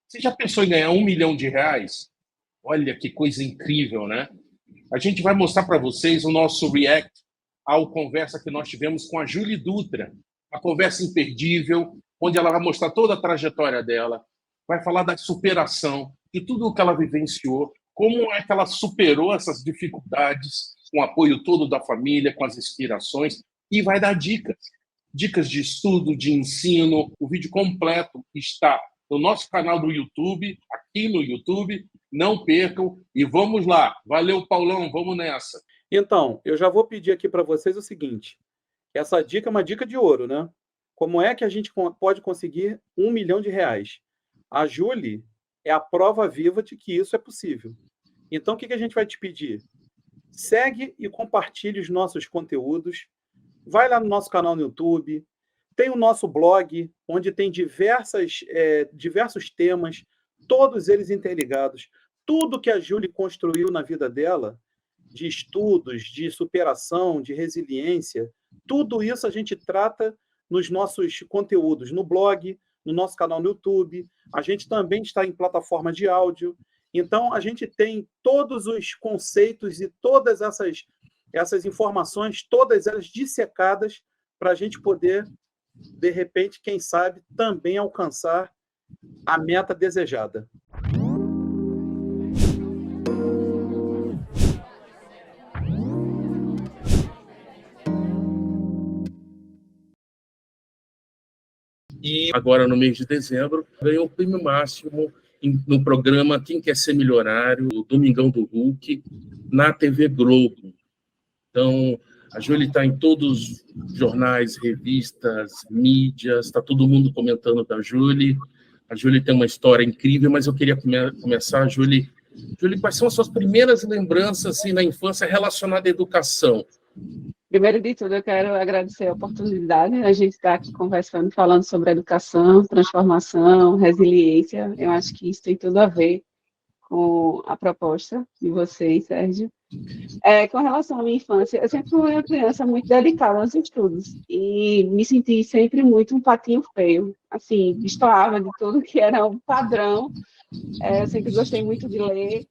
Você já pensou em ganhar R$ 1 milhão? Olha que coisa incrível, né? A gente vai mostrar para vocês o nosso react ao conversa que nós tivemos com a Julie Dutra, uma conversa imperdível, onde ela vai mostrar toda a trajetória dela, vai falar da superação e tudo o que ela vivenciou, como é que ela superou essas dificuldades, com o apoio todo da família, com as inspirações, e vai dar dicas de estudo, de ensino. O vídeo completo está no nosso canal do YouTube, aqui no YouTube. Não percam e vamos lá. Valeu, Paulão, vamos nessa. Então, eu já vou pedir aqui para vocês o seguinte: essa dica é uma dica de ouro, né? Como é que a gente pode conseguir R$ 1 milhão? A Julie é a prova viva de que isso é possível. Então, o que a gente vai te pedir? Segue e compartilhe os nossos conteúdos. Vai lá no nosso canal no YouTube. Tem o nosso blog, onde tem diversos temas, todos eles interligados. Tudo que a Julie construiu na vida dela, de estudos, de superação, de resiliência, tudo isso a gente trata nos nossos conteúdos, no blog, no nosso canal no YouTube. A gente também está em plataforma de áudio. Então, a gente tem todos os conceitos e todas essas informações, todas elas dissecadas, para a gente poder, de repente, quem sabe, também alcançar a meta desejada. E agora, no mês de dezembro, ganhou o prêmio máximo no programa Quem Quer Ser Milionário, o Domingão do Hulk, na TV Globo. Então, a Júlia está em todos os jornais, revistas, mídias, está todo mundo comentando da Júlia. A Júlia tem uma história incrível, mas eu queria começar, Júlia, quais são as suas primeiras lembranças assim, na infância relacionadas à educação? Primeiro de tudo, eu quero agradecer a oportunidade de a gente estar aqui conversando, falando sobre educação, transformação, resiliência. Eu acho que isso tem tudo a ver com a proposta de vocês, Sérgio. Com relação à minha infância, eu sempre fui uma criança muito dedicada aos estudos e me senti sempre muito um patinho feio, assim, destoava de tudo que era um padrão. Eu sempre gostei muito de ler.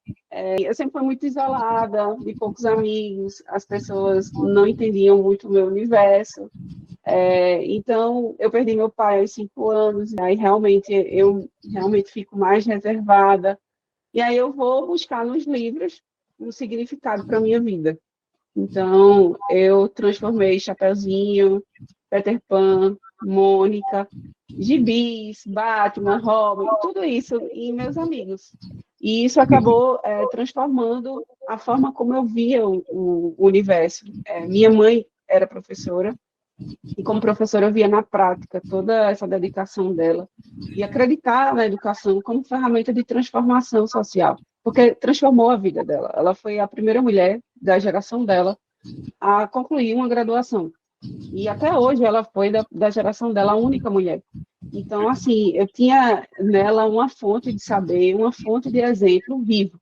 Eu sempre fui muito isolada, de poucos amigos, as pessoas não entendiam muito o meu universo. Então, eu perdi meu pai aos 5 anos, e aí eu realmente fico mais reservada. E aí eu vou buscar nos livros um significado para a minha vida. Então, eu transformei Chapeuzinho, Peter Pan, Mônica, gibis, Batman, Robin, tudo isso em meus amigos. E isso acabou transformando a forma como eu via o universo. Minha mãe era professora, e como professora eu via na prática toda essa dedicação dela e acreditar na educação como ferramenta de transformação social, porque transformou a vida dela. Ela foi a primeira mulher da geração dela a concluir uma graduação. E até hoje ela foi da geração dela a única mulher. Então, assim, eu tinha nela uma fonte de saber, uma fonte de exemplo vivo,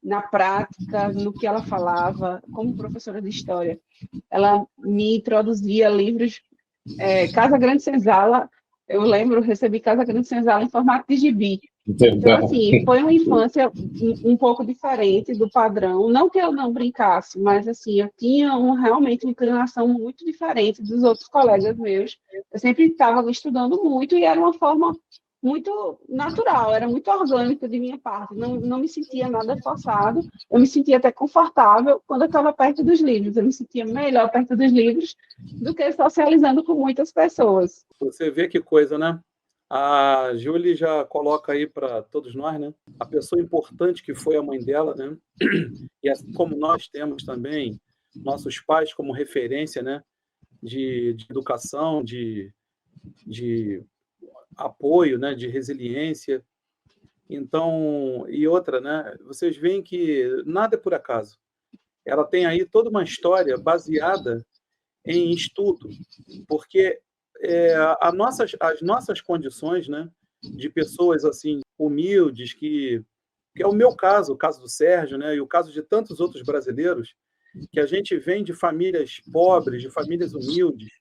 na prática, no que ela falava, como professora de história. Ela me introduzia livros, Casa Grande Senzala, eu lembro, recebi Casa Grande Senzala em formato de gibi. Então, assim, foi uma infância um pouco diferente do padrão. Não que eu não brincasse, mas, assim, eu tinha realmente uma inclinação muito diferente dos outros colegas meus. Eu sempre estava estudando muito e era uma forma muito natural, era muito orgânico de minha parte. Não me sentia nada forçado. Eu me sentia até confortável quando eu estava perto dos livros. Eu me sentia melhor perto dos livros do que socializando com muitas pessoas. Você vê que coisa, né? A Júlia já coloca aí para todos nós, né? A pessoa importante que foi a mãe dela, né? E assim como nós temos também nossos pais como referência, né? De educação, de apoio, né? De resiliência. Então, e outra, né? Vocês veem que nada é por acaso. Ela tem aí toda uma história baseada em estudo, porque as nossas condições, né, de pessoas assim humildes, que é o meu caso, o caso do Sérgio, né, e o caso de tantos outros brasileiros, que a gente vem de famílias pobres, de famílias humildes,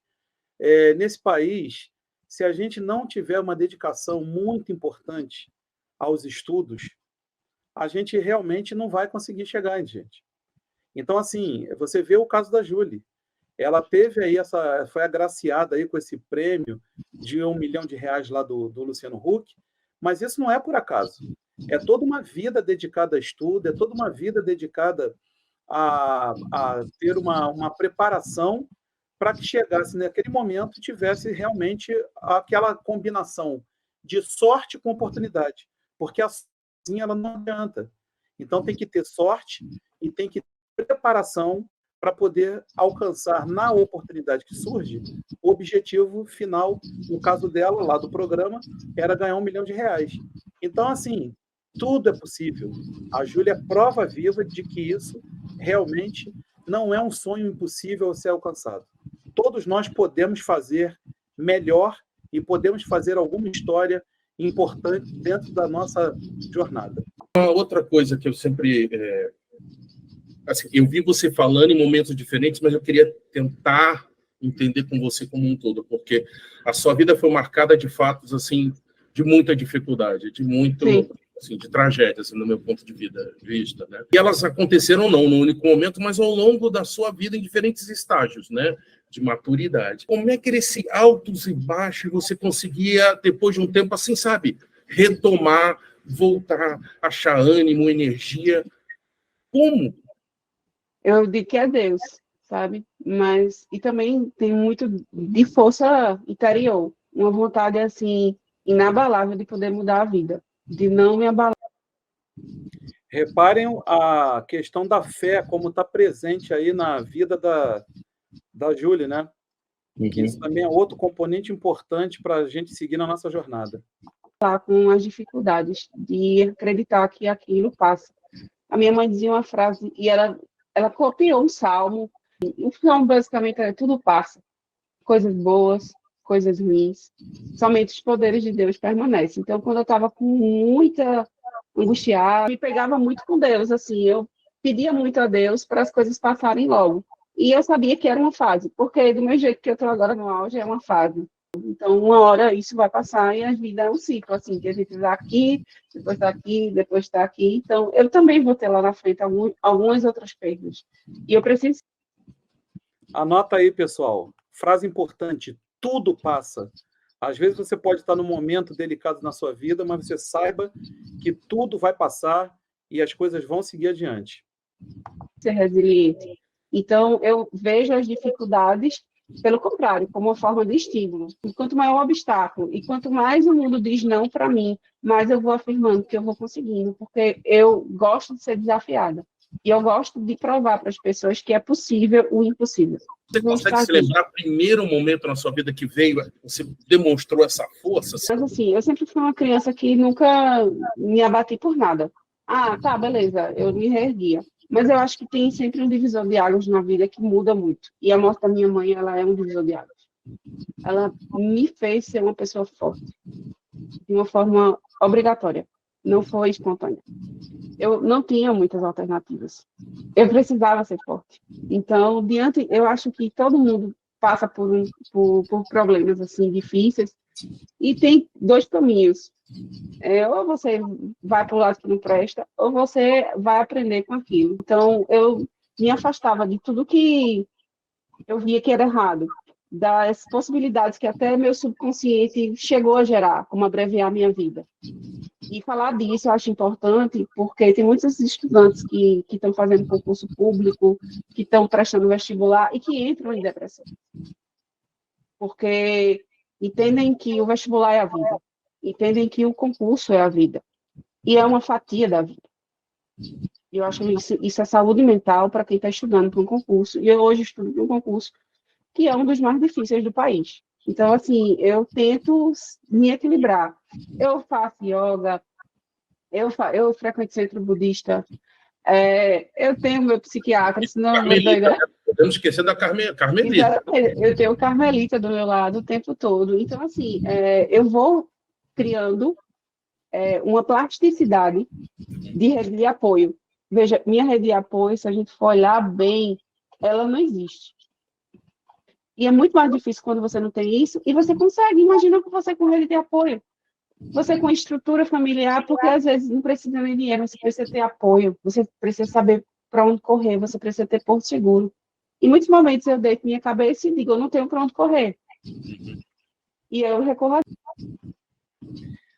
nesse país, se a gente não tiver uma dedicação muito importante aos estudos, a gente realmente não vai conseguir chegar, gente. Então, assim, você vê o caso da Júlia. Ela teve aí foi agraciada aí com esse prêmio de R$ 1 milhão lá do Luciano Huck, mas isso não é por acaso. É toda uma vida dedicada a estudo, é toda uma vida dedicada a ter uma preparação para que chegasse naquele momento e tivesse realmente aquela combinação de sorte com oportunidade, porque assim ela não adianta. Então tem que ter sorte e tem que ter preparação para poder alcançar na oportunidade que surge o objetivo final, no caso dela, lá do programa, era ganhar R$ 1 milhão. Então, assim, tudo é possível. A Júlia é prova viva de que isso realmente não é um sonho impossível a ser alcançado. Todos nós podemos fazer melhor e podemos fazer alguma história importante dentro da nossa jornada. Uma outra coisa que eu sempre... assim, eu vi você falando em momentos diferentes, mas eu queria tentar entender com você como um todo, porque a sua vida foi marcada de fatos assim, de muita dificuldade, de muito... Assim, de tragédias, no meu ponto de vista, né? E elas aconteceram não no único momento, mas ao longo da sua vida em diferentes estágios, né? De maturidade. Como é que esse altos e baixos você conseguia, depois de um tempo assim, sabe, retomar, voltar, achar ânimo, energia? Como? Eu digo que é Deus, sabe? Mas, e também tem muito de força interior, uma vontade, assim, inabalável de poder mudar a vida, de não me abalar. Reparem a questão da fé, como está presente aí na vida da Júlia, né? Que isso também é outro componente importante para a gente seguir na nossa jornada. Com as dificuldades de acreditar que aquilo passa. A minha mãe dizia uma frase, e ela copiou um salmo, e o salmo basicamente era tudo passa, coisas boas, coisas ruins, somente os poderes de Deus permanecem. Então, quando eu estava com muita angustiada, me pegava muito com Deus, assim, eu pedia muito a Deus para as coisas passarem logo. E eu sabia que era uma fase, porque do meu jeito que eu estou agora no auge, é uma fase. Então, uma hora isso vai passar e a vida é um ciclo, assim, que a gente está aqui, depois está aqui, depois está aqui. Então, eu também vou ter lá na frente algumas outras perdas. E eu preciso... Anota aí, pessoal. Frase importante: tudo passa. Às vezes você pode estar num momento delicado na sua vida, mas você saiba que tudo vai passar e as coisas vão seguir adiante. Ser resiliente. Então, eu vejo as dificuldades, pelo contrário, como uma forma de estímulo. E quanto maior o obstáculo, e quanto mais o mundo diz não para mim, mais eu vou afirmando que eu vou conseguindo, porque eu gosto de ser desafiada. E eu gosto de provar para as pessoas que é possível o impossível. Você consegue se lembrar do primeiro momento na sua vida que veio, você demonstrou essa força? Mas assim, eu sempre fui uma criança que nunca me abati por nada. Ah, tá, beleza, eu me reerguia. Mas eu acho que tem sempre um divisor de águas na vida que muda muito. E a morte da minha mãe, ela é um divisor de águas. Ela me fez ser uma pessoa forte, de uma forma obrigatória. Não foi espontânea. Eu não tinha muitas alternativas. Eu precisava ser forte. Então, eu acho que todo mundo passa por problemas assim difíceis e tem dois caminhos. Ou você vai para o lado que não presta, ou você vai aprender com aquilo. Então, eu me afastava de tudo que eu via que era errado, das possibilidades que até meu subconsciente chegou a gerar, como abreviar a minha vida. E falar disso eu acho importante, porque tem muitos estudantes que estão fazendo concurso público, que estão prestando vestibular e que entram em depressão. Porque entendem que o vestibular é a vida, entendem que o concurso é a vida, e é uma fatia da vida. E eu acho isso é saúde mental para quem está estudando para um concurso, e eu hoje estudo para um concurso que é um dos mais difíceis do país. Então, assim, eu tento me equilibrar. Eu faço yoga, eu frequento centro budista, eu tenho meu psiquiatra, senão eu vou doida. Podemos esquecer da Carmelita. Exatamente. Eu tenho Carmelita do meu lado o tempo todo. Então, assim, eu vou criando uma plasticidade de rede de apoio. Veja, minha rede de apoio, se a gente for olhar bem, ela não existe. E é muito mais difícil quando você não tem isso, e você consegue. Imagina com você com rede de apoio. você com estrutura familiar, porque às vezes não precisa nem dinheiro, você precisa ter apoio, você precisa saber para onde correr, você precisa ter porto seguro. Em muitos momentos eu deito minha cabeça e digo, eu não tenho para onde correr. E eu recorro a...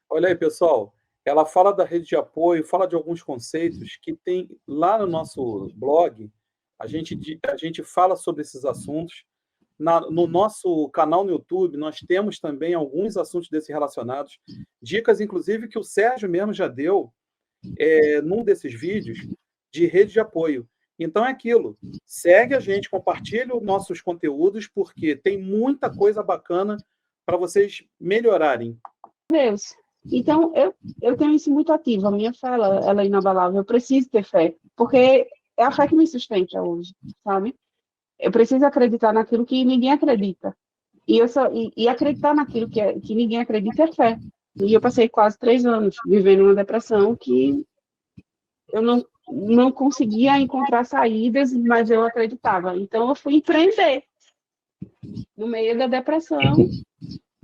Olha aí, pessoal, ela fala da rede de apoio, fala de alguns conceitos que tem lá no nosso blog, a gente fala sobre esses assuntos. No nosso canal no YouTube, nós temos também alguns assuntos desses relacionados, dicas, inclusive, que o Sérgio mesmo já deu num desses vídeos de rede de apoio. Então é aquilo, segue a gente, compartilha os nossos conteúdos, porque tem muita coisa bacana para vocês melhorarem. Deus. Então, eu tenho isso muito ativo, a minha fé, ela é inabalável, eu preciso ter fé, porque é a fé que me sustenta hoje, sabe? Eu preciso acreditar naquilo que ninguém acredita. E acreditar naquilo que ninguém acredita é fé. E eu passei quase 3 anos vivendo uma depressão que eu não conseguia encontrar saídas, mas eu acreditava. Então, eu fui empreender. No meio da depressão,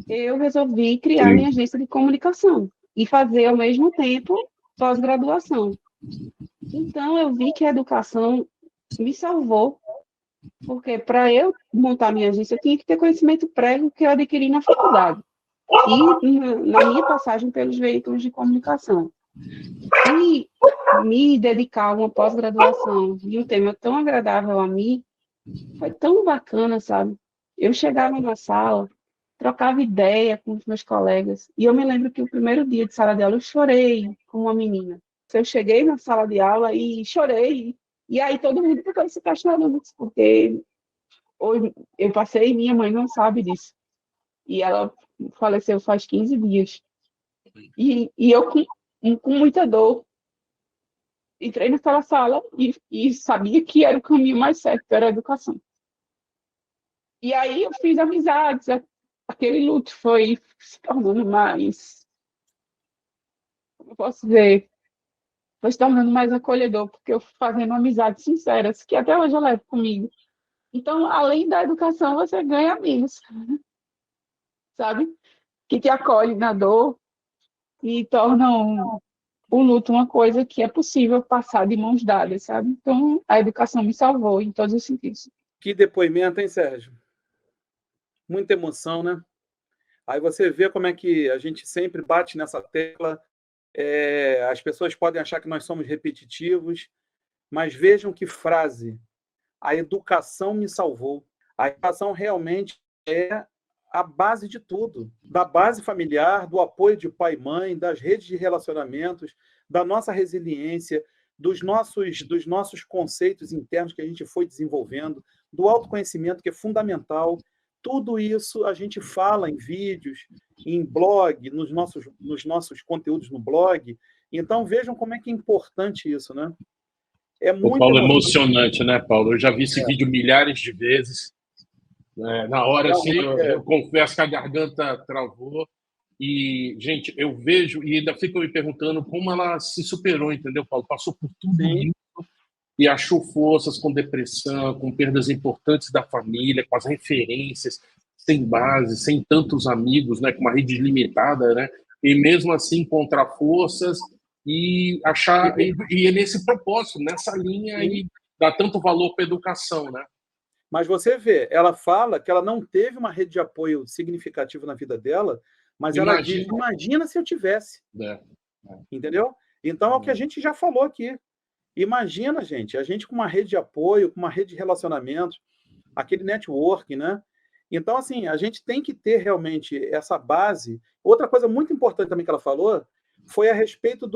eu resolvi criar minha agência de comunicação e fazer, ao mesmo tempo, pós-graduação. Então, eu vi que a educação me salvou, porque para eu montar minha agência, eu tinha que ter conhecimento prévio que eu adquiri na faculdade e na minha passagem pelos veículos de comunicação. E me dedicar a uma pós-graduação de um tema tão agradável a mim, foi tão bacana, sabe? Eu chegava na sala, trocava ideia com os meus colegas, e eu me lembro que o primeiro dia de sala de aula eu chorei com uma menina. Eu cheguei na sala de aula e chorei, e aí todo mundo ficou se questionando, porque hoje eu passei e minha mãe não sabe disso. E ela faleceu faz 15 dias. E eu, com muita dor, entrei naquela sala e sabia que era o caminho mais certo, que era a educação. E aí eu fiz amizades, aquele luto foi se tornando mais, como eu posso dizer, foi se tornando mais acolhedor, porque eu fui fazendo amizades sinceras, que até hoje eu levo comigo. Então, além da educação, você ganha amigos, sabe? Que te acolhem na dor e tornam o luto uma coisa que é possível passar de mãos dadas, sabe? Então, a educação me salvou em todos os sentidos. Que depoimento, hein, Sérgio? Muita emoção, né? Aí você vê como é que a gente sempre bate nessa tecla. As pessoas podem achar que nós somos repetitivos, mas vejam que frase. A educação me salvou. A educação realmente é a base de tudo. Da base familiar, do apoio de pai e mãe, das redes de relacionamentos, da nossa resiliência, dos nossos conceitos internos que a gente foi desenvolvendo, do autoconhecimento, que é fundamental. Tudo isso a gente fala em vídeos, em blog, nos nossos conteúdos no blog. Então, vejam como é que é importante isso, né? É muito Paulo, emocionante, né, Paulo? Eu já vi esse vídeo milhares de vezes. Na hora, assim, eu confesso que a garganta travou. E, gente, eu vejo e ainda fico me perguntando como ela se superou, entendeu, Paulo? Passou por tudo isso e achou forças com depressão, com perdas importantes da família, com as referências, sem base, sem tantos amigos, né, com uma rede limitada, né? E mesmo assim encontrar forças e achar e é nesse propósito, nessa linha e dá tanto valor para a educação, né? Mas você vê, ela fala que ela não teve uma rede de apoio significativa na vida dela, mas ela diz, imagina se eu tivesse. Entendeu? Então, é o que a gente já falou aqui. Imagina, gente, a gente com uma rede de apoio, com uma rede de relacionamentos, aquele networking, né? Então, assim, a gente tem que ter realmente essa base. Outra coisa muito importante também que ela falou foi a respeito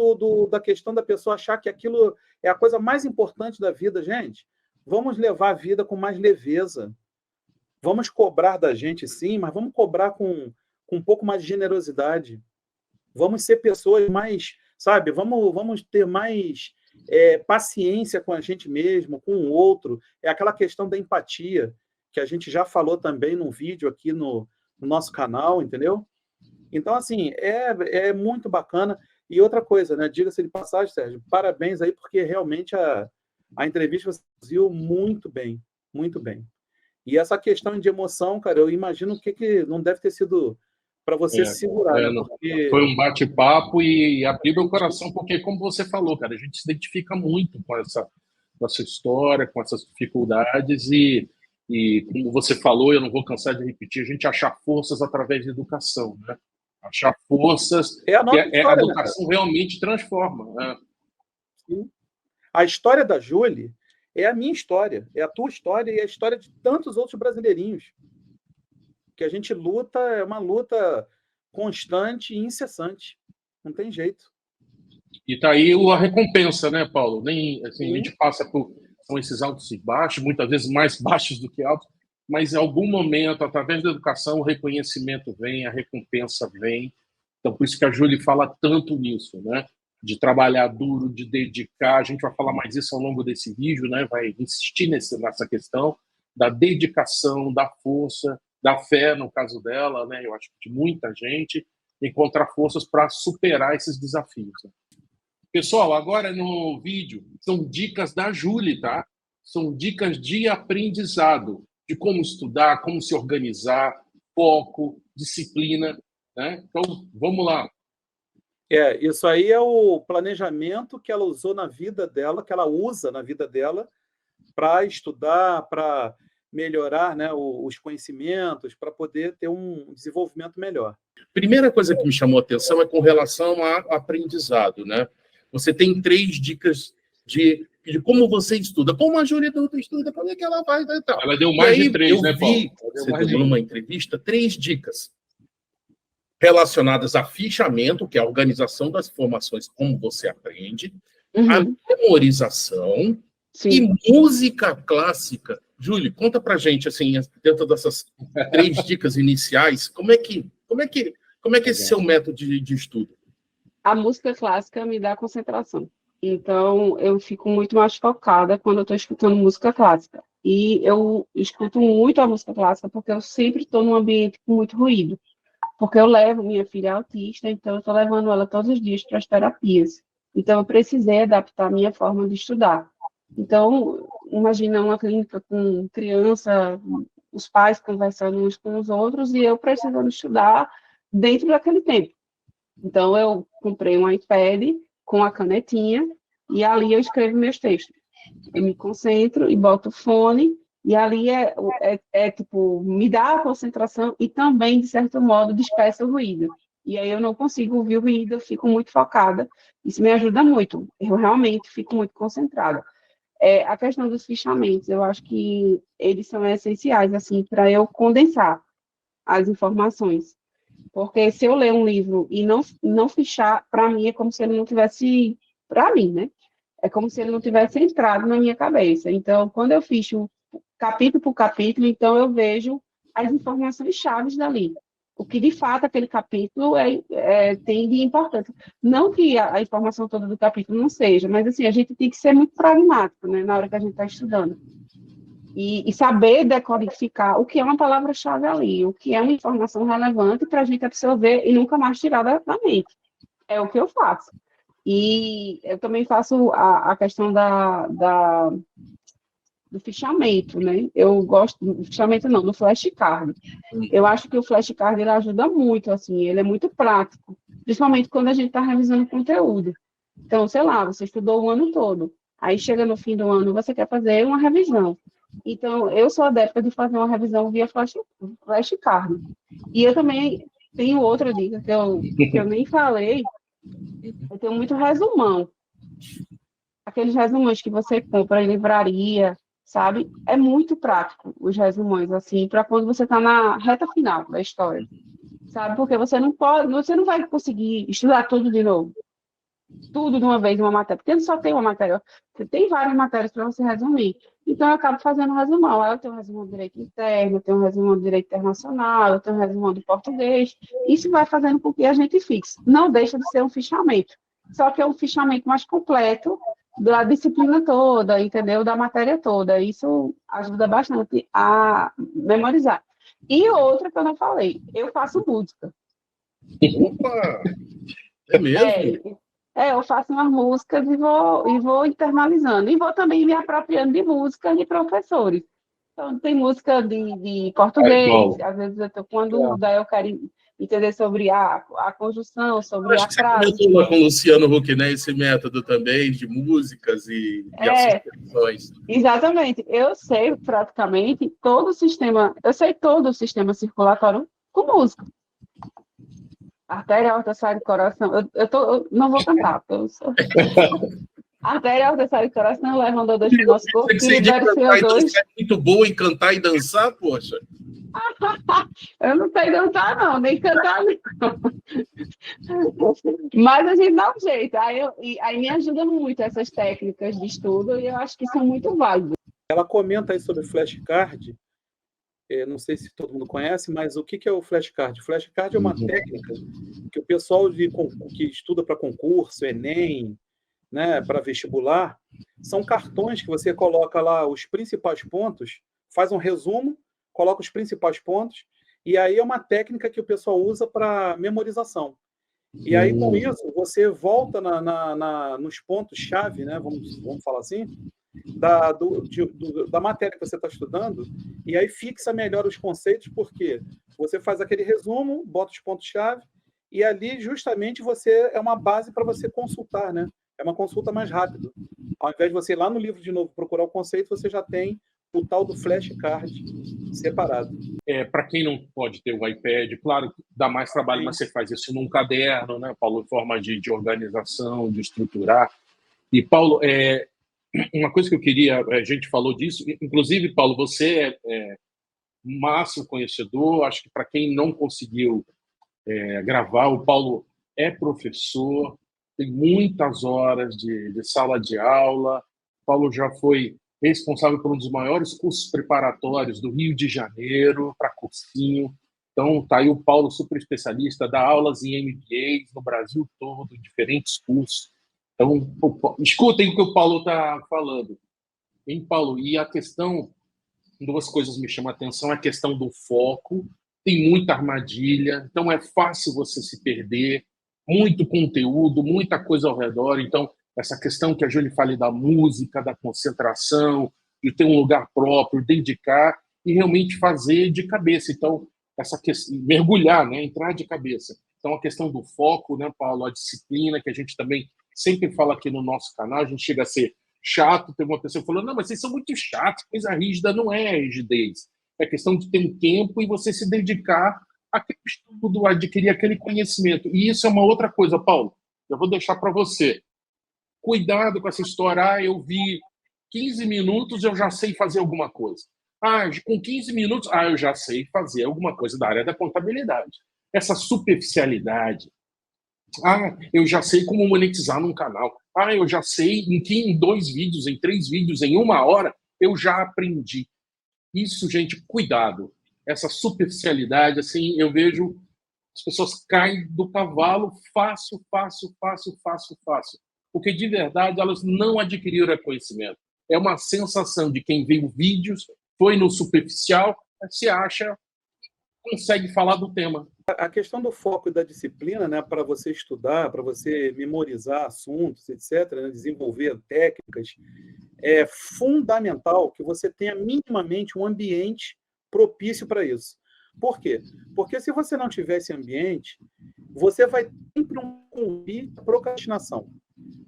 da questão da pessoa achar que aquilo é a coisa mais importante da vida. Gente, vamos levar a vida com mais leveza. Vamos cobrar da gente, sim, mas vamos cobrar com um pouco mais de generosidade. Vamos ser pessoas mais, sabe? Vamos ter mais paciência com a gente mesmo, com o outro. É aquela questão da empatia, que a gente já falou também num vídeo aqui no nosso canal, entendeu? Então, assim, é muito bacana. E outra coisa, né? Diga-se de passagem, Sérgio, parabéns aí, porque realmente a entrevista você viu muito bem, muito bem. E essa questão de emoção, cara, eu imagino que não deve ter sido para você se segurar, né? Porque... Foi um bate-papo e abriu meu coração, porque, como você falou, cara, a gente se identifica muito com essa história, com essas dificuldades e, como você falou, eu não vou cansar de repetir, a gente achar forças através da educação, né? Achar forças a nossa história, a educação, né, realmente transforma. Né? Sim. A história da Júlia é a minha história, é a tua história e a história de tantos outros brasileirinhos. Que a gente luta, é uma luta constante e incessante. Não tem jeito. E tá aí a recompensa, né, Paulo? Nem assim, a gente passa por são esses altos e baixos, muitas vezes mais baixos do que altos, mas em algum momento, através da educação, o reconhecimento vem, a recompensa vem. Então, por isso que a Júlia fala tanto nisso, né? De trabalhar duro, de dedicar. A gente vai falar mais isso ao longo desse vídeo, né? Vai insistir nessa questão da dedicação, da força, da fé, no caso dela, né? Eu acho que de muita gente, encontrar forças para superar esses desafios. Né? Pessoal, agora no vídeo são dicas da Júlia, tá? São dicas de aprendizado, de como estudar, como se organizar, foco, disciplina, né? Então, vamos lá. Isso aí é o planejamento que ela usou na vida dela, que ela usa na vida dela para estudar, para melhorar, né, os conhecimentos, para poder ter um desenvolvimento melhor. Primeira coisa que me chamou a atenção é com relação ao aprendizado, né? Você tem 3 dicas de como você estuda, como a Júlia estuda, como é que ela vai e tal. Ela deu mais de 3, né, Paulo? Você deu numa entrevista 3 dicas relacionadas a fichamento, que é a organização das informações, como você aprende, a memorização e música clássica. Júlia, conta pra gente, assim, dentro dessas 3 dicas iniciais, como é que é esse seu método de estudo? A música clássica me dá concentração. Então, eu fico muito mais focada quando eu estou escutando música clássica. E eu escuto muito a música clássica porque eu sempre estou num ambiente com muito ruído. Porque eu levo minha filha autista, então eu estou levando ela todos os dias para as terapias. Então, eu precisei adaptar a minha forma de estudar. Então, imagina uma clínica com criança, os pais conversando uns com os outros e eu precisando estudar dentro daquele tempo. Então, eu comprei um iPad com a canetinha e ali eu escrevo meus textos. Eu me concentro e boto o fone e ali tipo, me dá a concentração e também, de certo modo, dispersa o ruído. E aí eu não consigo ouvir o ruído, eu fico muito focada. Isso me ajuda muito. Eu realmente fico muito concentrada. A questão dos fichamentos, eu acho que eles são essenciais, assim, para eu condensar as informações. Porque se eu ler um livro e não fichar, para mim é como se ele não tivesse, para mim, né? É como se ele não tivesse entrado na minha cabeça. Então, quando eu ficho capítulo por capítulo, então eu vejo as informações chaves dali. O que, de fato, aquele capítulo tem de importante. Não que a informação toda do capítulo não seja, mas, assim, a gente tem que ser muito pragmático, né, na hora que a gente está estudando. E saber decodificar o que é uma palavra-chave ali, o que é uma informação relevante para a gente absorver e nunca mais tirar da mente. É o que eu faço. E eu também faço a questão do fichamento, né? Eu gosto do fichamento, não, do flashcard. Eu acho que o flashcard ele ajuda muito, assim, ele é muito prático, principalmente quando a gente está revisando conteúdo. Então, sei lá, você estudou o ano todo, aí chega no fim do ano, você quer fazer uma revisão. Então, eu sou adepta de fazer uma revisão via flashcard. E eu também tenho outra dica que eu nem falei, eu tenho muito resumão. Aqueles resumões que você compra em livraria, sabe? É muito prático os resumões, assim, para quando você está na reta final da história, sabe? Porque você não vai conseguir estudar tudo de novo. Tudo de uma vez, uma matéria, porque só tem uma matéria, você tem várias matérias para você resumir. Então, eu acabo fazendo um resumão. Aí eu tenho um resumão de direito interno, eu tenho um resumão de direito internacional, eu tenho um resumão de português. Isso vai fazendo com que a gente fixe. Não deixa de ser um fichamento, só que é um fichamento mais completo da disciplina toda, entendeu? Da matéria toda. Isso ajuda bastante a memorizar. E outra que eu não falei, eu faço música. Opa! É mesmo? Eu faço umas músicas e vou internalizando. E vou também me apropriando de músicas de professores. Então, tem música de português, às vezes quando daí eu quero entender sobre a conjunção, sobre Acho a que você frase. comentou lá com o Luciano Huck, né, esse método também de músicas e associações. Exatamente. Eu sei praticamente todo o sistema, eu sei todo o sistema circulatório com música. Artéria, aorta, sai do coração. Eu não vou cantar, porque eu sou... Artéria, aorta, sai do coração, levando o O2 para o nosso corpo, que libera o CO2. Você é muito boa em cantar e dançar, poxa. Eu não sei dançar, não, nem cantar, não. Mas a gente dá um jeito. Aí me ajuda muito essas técnicas de estudo e eu acho que são muito válidas. Ela comenta aí sobre flashcard. Não sei se todo mundo conhece, mas o que é o flashcard? Flashcard é uma técnica que o pessoal que estuda para concurso, Enem, né, para vestibular, são cartões que você coloca lá os principais pontos, faz um resumo, coloca os principais pontos, e aí é uma técnica que o pessoal usa para memorização. E aí, com isso, você volta nos pontos-chave, né, vamos falar assim, da matéria que você está estudando, e aí fixa melhor os conceitos, porque você faz aquele resumo, bota os pontos-chave, e ali, justamente, é uma base para você consultar, né? É uma consulta mais rápida. Ao invés de você ir lá no livro de novo procurar o conceito, você já tem o tal do flashcard separado. Para quem não pode ter o iPad, claro, dá mais trabalho, mas você faz isso num caderno, né, Paulo, em forma de organização, de estruturar. E, Paulo, uma coisa que eu queria, a gente falou disso, inclusive, Paulo, você é máximo conhecedor, acho que para quem não conseguiu gravar, o Paulo é professor, tem muitas horas de sala de aula, o Paulo já foi responsável por um dos maiores cursos preparatórios do Rio de Janeiro, para cursinho. Então, está aí o Paulo, super especialista, dá aulas em MBAs no Brasil todo, em diferentes cursos. Então, escutem o que o Paulo está falando. Hein, Paulo? E a questão, duas coisas me chamam a atenção, a questão do foco, tem muita armadilha, então é fácil você se perder, muito conteúdo, muita coisa ao redor, então essa questão que a Júlia fala da música, da concentração, de ter um lugar próprio, dedicar e realmente fazer de cabeça. Então, essa questão, mergulhar, né, entrar de cabeça. Então, a questão do foco, né, Paulo, a disciplina, que a gente também sempre fala aqui no nosso canal, a gente chega a ser chato, tem uma pessoa que falou, não, mas vocês são muito chatos, coisa rígida não é rigidez. É questão de ter um tempo e você se dedicar àquele estudo, a adquirir aquele conhecimento. E isso é uma outra coisa, Paulo, eu vou deixar para você. Cuidado com essa história, eu vi 15 minutos, eu já sei fazer alguma coisa. Com 15 minutos, eu já sei fazer alguma coisa da área da contabilidade. Essa superficialidade. Eu já sei como monetizar num canal. Eu já sei em 2 vídeos, em 3 vídeos, em 1 hora, eu já aprendi. Isso, gente, cuidado. Essa superficialidade, assim, eu vejo as pessoas caem do cavalo fácil. Porque, de verdade, elas não adquiriram conhecimento. É uma sensação de quem viu vídeos, foi no superficial, se acha, consegue falar do tema. A questão do foco e da disciplina, né, para você estudar, para você memorizar assuntos, etc., né, desenvolver técnicas, é fundamental que você tenha minimamente um ambiente propício para isso. Por quê? Porque se você não tiver esse ambiente, você vai sempre um convite à procrastinação.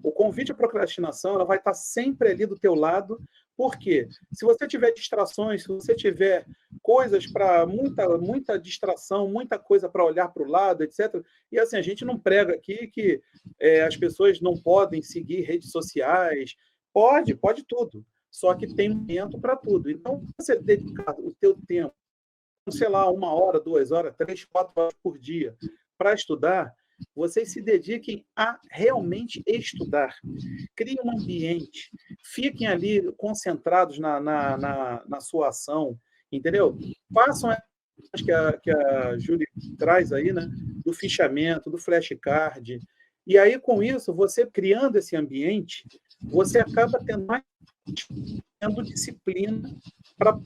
O convite à procrastinação, ela vai estar sempre ali do teu lado, porque se você tiver distrações, se você tiver coisas para muita distração, muita coisa para olhar para o lado, etc. E assim, a gente não prega aqui que as pessoas não podem seguir redes sociais. Pode tudo. Só que tem momento para tudo. Então, você dedicar o teu tempo, sei lá, 1 hora, 2 horas, 3, 4 horas por dia para estudar, vocês se dediquem a realmente estudar. Criem um ambiente. Fiquem ali concentrados na sua ação, entendeu? Façam que a Júlia traz aí, né? Do fichamento, do flashcard. E aí, com isso, você criando esse ambiente, você acaba tendo disciplina para...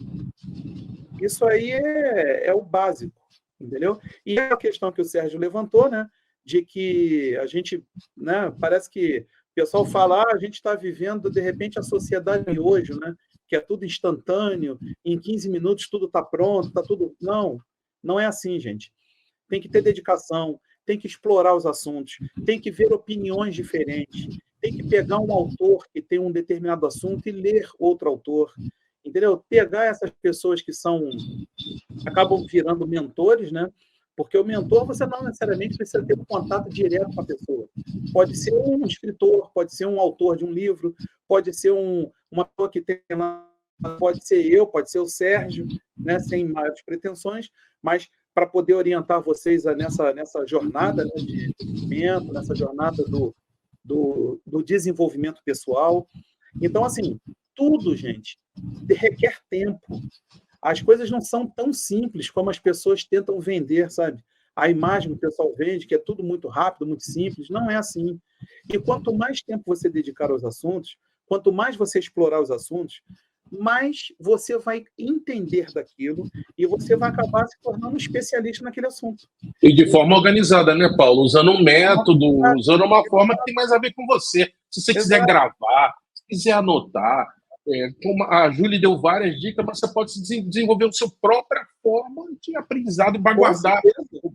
Isso aí é o básico, entendeu? E a questão que o Sérgio levantou, né? De que a gente, né, parece que o pessoal fala, a gente está vivendo, de repente, a sociedade de hoje, né, que é tudo instantâneo, em 15 minutos tudo está pronto, está tudo... Não é assim, gente. tem que ter dedicação, tem que explorar os assuntos, tem que ver opiniões diferentes, tem que pegar um autor que tem um determinado assunto e ler outro autor, entendeu? Pegar essas pessoas que acabam virando mentores, né? Porque o mentor, você não necessariamente precisa ter um contato direto com a pessoa. Pode ser um escritor, pode ser um autor de um livro, pode ser uma pessoa que tem lá, pode ser eu, pode ser o Sérgio, né? Sem maiores pretensões, mas para poder orientar vocês nessa jornada, né, de conhecimento, nessa jornada do desenvolvimento pessoal. Então, assim, tudo, gente, requer tempo. As coisas não são tão simples como as pessoas tentam vender, sabe? A imagem que o pessoal vende, que é tudo muito rápido, muito simples, não é assim. E quanto mais tempo você dedicar aos assuntos, quanto mais você explorar os assuntos, mais você vai entender daquilo e você vai acabar se tornando um especialista naquele assunto. E de forma organizada, né, Paulo? Usando um método, usando uma forma que tem mais a ver com você. Se você quiser gravar, se quiser anotar, como a Júlia deu várias dicas, mas você pode desenvolver a sua própria forma de aprendizado para guardar,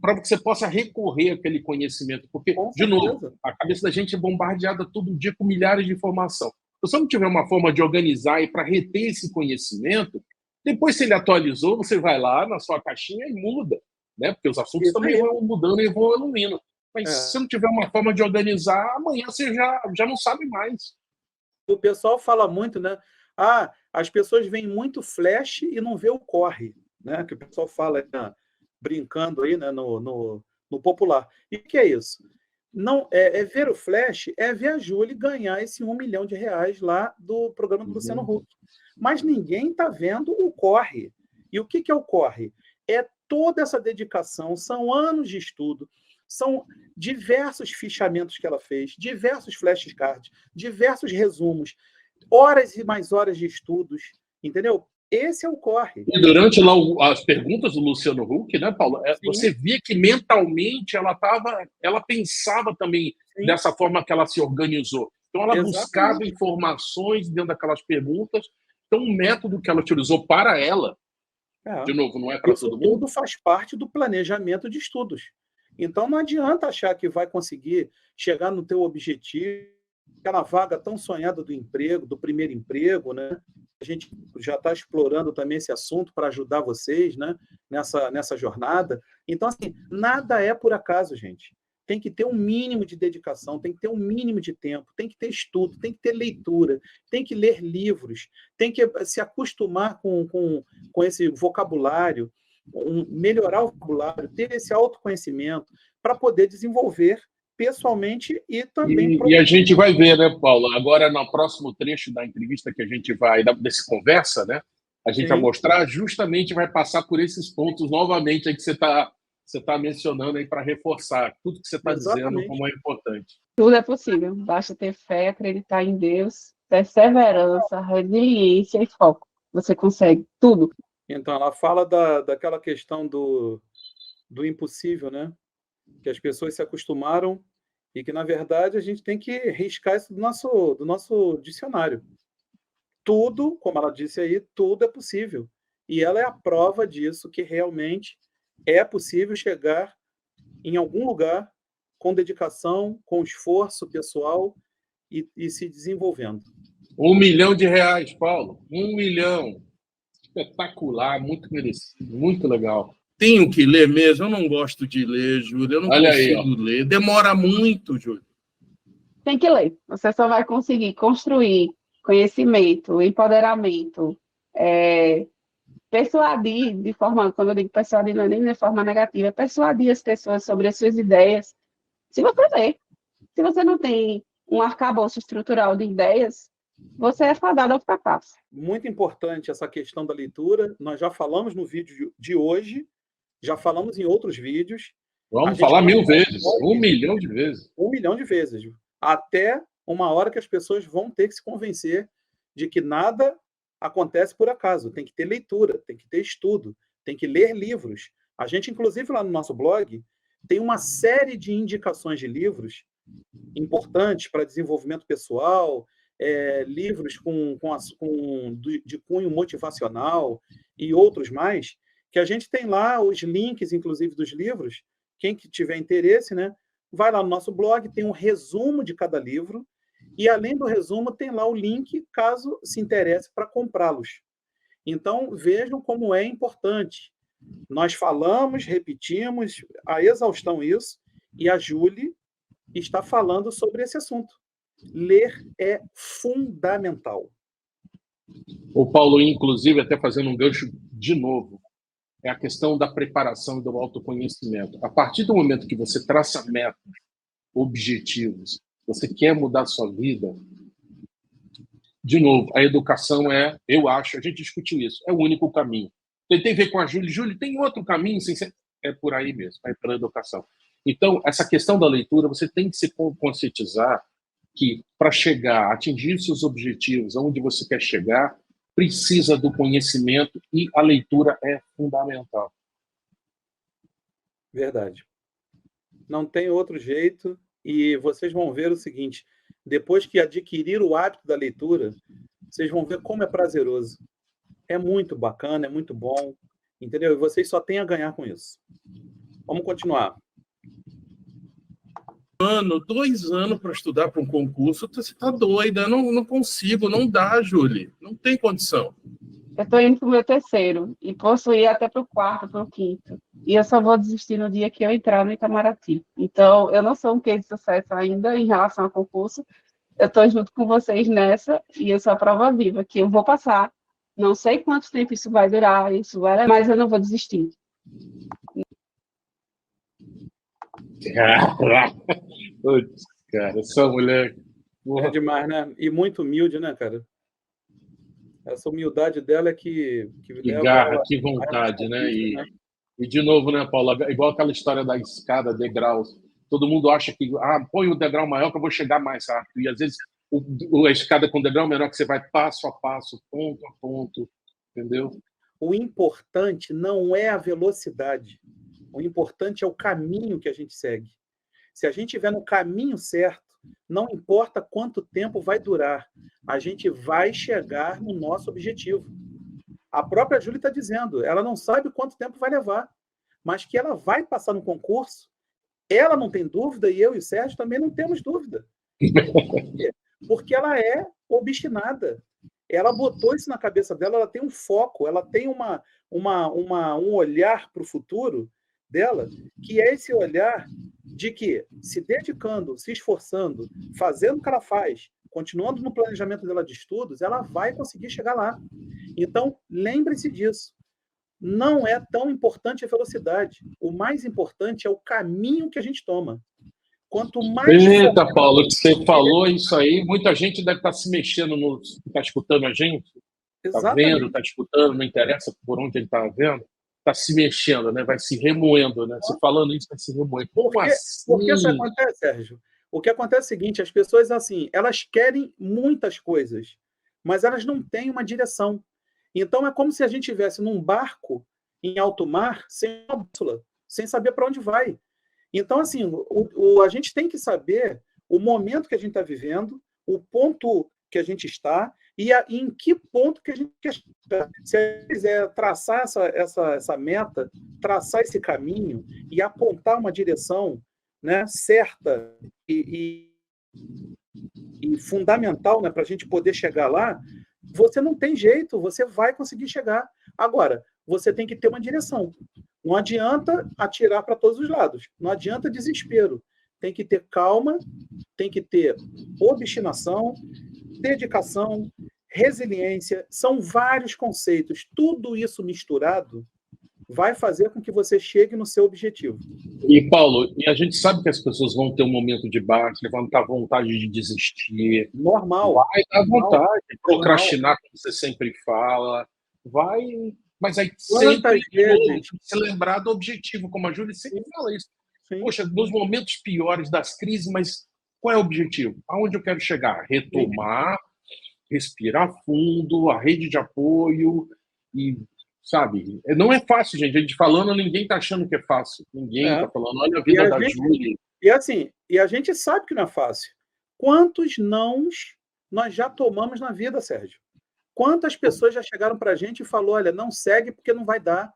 para que você possa recorrer àquele conhecimento. Porque, de novo, a cabeça da gente é bombardeada todo dia com milhares de informações. Se você não tiver uma forma de organizar e para reter esse conhecimento, depois, se ele atualizou, você vai lá na sua caixinha e muda, né? Porque os assuntos também vão mudando e vão evoluindo. Mas se você não tiver uma forma de organizar, amanhã você já não sabe mais. O pessoal fala muito, né? As pessoas veem muito flash e não vê o corre, né? Que o pessoal fala, né? Brincando aí, né? No popular. E o que é isso? Não, ver o flash, é ver a Júlia ganhar esse R$1 milhão lá do programa do Luciano Huck. Mas ninguém está vendo o corre. E o que é o corre? É toda essa dedicação, são anos de estudo, são diversos fichamentos que ela fez, diversos flashcards, diversos resumos, horas e mais horas de estudos, entendeu? Esse é o corre. E durante lá as perguntas do Luciano Huck, né, Paulo? Você via que mentalmente ela pensava também dessa forma que ela se organizou. Então ela buscava informações dentro daquelas perguntas. Então o método que ela utilizou para ela, de novo, não é para todo mundo. Tudo faz parte do planejamento de estudos. Então não adianta achar que vai conseguir chegar no teu objetivo, aquela vaga tão sonhada do emprego, do primeiro emprego, né? A gente já está explorando também esse assunto para ajudar vocês, né? nessa jornada. Então, assim, nada é por acaso, gente. Tem que ter um mínimo de dedicação, tem que ter um mínimo de tempo, tem que ter estudo, tem que ter leitura, tem que ler livros, tem que se acostumar com esse vocabulário, melhorar o vocabulário, ter esse autoconhecimento para poder desenvolver pessoalmente e também... E a gente vai ver, né, Paulo? Agora, no próximo trecho da entrevista que a gente vai, desse conversa, né? A gente vai mostrar, justamente vai passar por esses pontos novamente aí que você está mencionando aí para reforçar tudo que você está dizendo como é importante. Tudo é possível. Basta ter fé, acreditar em Deus, perseverança, resiliência e foco. Você consegue tudo. Então, ela fala daquela questão do impossível, né? Que as pessoas se acostumaram e que, na verdade, a gente tem que riscar isso do nosso dicionário. Tudo, como ela disse aí, tudo é possível. E ela é a prova disso, que realmente é possível chegar em algum lugar com dedicação, com esforço pessoal e se desenvolvendo. R$1 milhão, Paulo. 1 milhão. Espetacular, muito merecido, muito legal. Tenho que ler mesmo, eu não gosto de ler, Júlio, eu não consigo ler. Demora muito, Júlio. Tem que ler. Você só vai conseguir construir conhecimento, empoderamento, persuadir de forma, quando eu digo persuadir, não é nem de forma negativa, é persuadir as pessoas sobre as suas ideias. Se você ler, se você não tem um arcabouço estrutural de ideias, você é fadado ao fracasso. Muito importante essa questão da leitura. Nós já falamos no vídeo de hoje, já falamos em outros vídeos. Vamos falar 1000 vezes, 1 milhão de vezes. 1 milhão de vezes. Até uma hora que as pessoas vão ter que se convencer de que nada acontece por acaso. Tem que ter leitura, tem que ter estudo, tem que ler livros. A gente, inclusive, lá no nosso blog, tem uma série de indicações de livros importantes para desenvolvimento pessoal, livros de cunho motivacional e outros mais, que a gente tem lá os links, inclusive, dos livros, quem que tiver interesse, né, vai lá no nosso blog, tem um resumo de cada livro, e além do resumo, tem lá o link, caso se interesse para comprá-los. Então, vejam como é importante. Nós falamos, repetimos a exaustão isso, e a Julie está falando sobre esse assunto. Ler é fundamental. O Paulo, inclusive, até fazendo um gancho de novo, é a questão da preparação e do autoconhecimento. A partir do momento que você traça metas, objetivos, você quer mudar a sua vida, de novo, a educação é, eu acho, a gente discutiu isso, é o único caminho. Tentei ver com a Júlia, Júlia, tem outro caminho? Sem ser... É por aí mesmo, é pela educação. Então, essa questão da leitura, você tem que se conscientizar que, para chegar, atingir seus objetivos, aonde você quer chegar, precisa do conhecimento e a leitura é fundamental. Verdade. Não tem outro jeito, e vocês vão ver o seguinte, depois que adquirir o hábito da leitura, vocês vão ver como é prazeroso. É muito bacana, é muito bom, entendeu? E vocês só têm a ganhar com isso. Vamos continuar. 2 anos para estudar para um concurso, você está doida, eu não consigo, não dá, Júlia, não tem condição. Eu estou indo para o meu 3º, e posso ir até para o 4º, para o 5º. E eu só vou desistir no dia que eu entrar no Itamaraty. Então, eu não sou um case de sucesso ainda em relação ao concurso. Eu estou junto com vocês nessa, e eu sou a prova viva, que eu vou passar. Não sei quanto tempo isso vai durar, mas eu não vou desistir. Putz, cara, essa mulher... É demais, né? E muito humilde, né, cara? Essa humildade dela é que leva garra, que vontade, né? E de novo, né, Paulo? Igual aquela história da escada, degraus. Todo mundo acha que, põe o degrau maior que eu vou chegar mais rápido. E às vezes a escada com degrau menor que você vai passo a passo, ponto a ponto, entendeu? O importante não é a velocidade. O importante é o caminho que a gente segue. Se a gente estiver no caminho certo, não importa quanto tempo vai durar, a gente vai chegar no nosso objetivo. A própria Júlia está dizendo, ela não sabe quanto tempo vai levar, mas que ela vai passar no concurso, ela não tem dúvida, e eu e o Sérgio também não temos dúvida. Porque ela é obstinada. Ela botou isso na cabeça dela, ela tem um foco, ela tem um olhar para o futuro dela, que é esse olhar de que, se dedicando, se esforçando, fazendo o que ela faz, continuando no planejamento dela de estudos, ela vai conseguir chegar lá. Então, lembre-se disso. Não é tão importante a velocidade. O mais importante é o caminho que a gente toma. Quanto mais... Eita, Paulo, que você falou isso aí, muita gente deve estar se mexendo, está escutando a gente, está vendo, está escutando, não interessa por onde ele está vendo, está se mexendo, né? Vai se remoendo, né? Você falando isso, vai se remoendo. Porque isso acontece, Sérgio? O que acontece é o seguinte, as pessoas, assim, elas querem muitas coisas, mas elas não têm uma direção. Então, é como se a gente estivesse num barco em alto mar, sem uma bússola, sem saber para onde vai. Então, assim, a gente tem que saber o momento que a gente está vivendo, o ponto que a gente está e em que ponto que a gente quer chegar. Se a gente quiser traçar essa meta, traçar esse caminho e apontar uma direção, né, certa e fundamental, né, para a gente poder chegar lá, você não tem jeito, você vai conseguir chegar. Agora, você tem que ter uma direção. Não adianta atirar para todos os lados. Não adianta desespero. Tem que ter calma, tem que ter obstinação, dedicação, resiliência. São vários conceitos. Tudo isso misturado vai fazer com que você chegue no seu objetivo. E, Paulo, a gente sabe que as pessoas vão ter um momento de baixo, vão estar à vontade de desistir. Normal. Vai dar vontade de procrastinar, como você sempre fala. Vai... Mas aí sempre se lembrar do objetivo, como a Júlia sempre fala isso. Sim. Poxa, nos momentos piores das crises, mas qual é o objetivo? Aonde eu quero chegar? Retomar, respirar fundo, a rede de apoio e, sabe, não é fácil, gente. A gente falando, ninguém está achando que é fácil. Ninguém está falando, olha a vida da Júlia. E assim, a gente sabe que não é fácil. Quantos nãos nós já tomamos na vida, Sérgio? Quantas pessoas já chegaram para a gente e falou, olha, não segue porque não vai dar.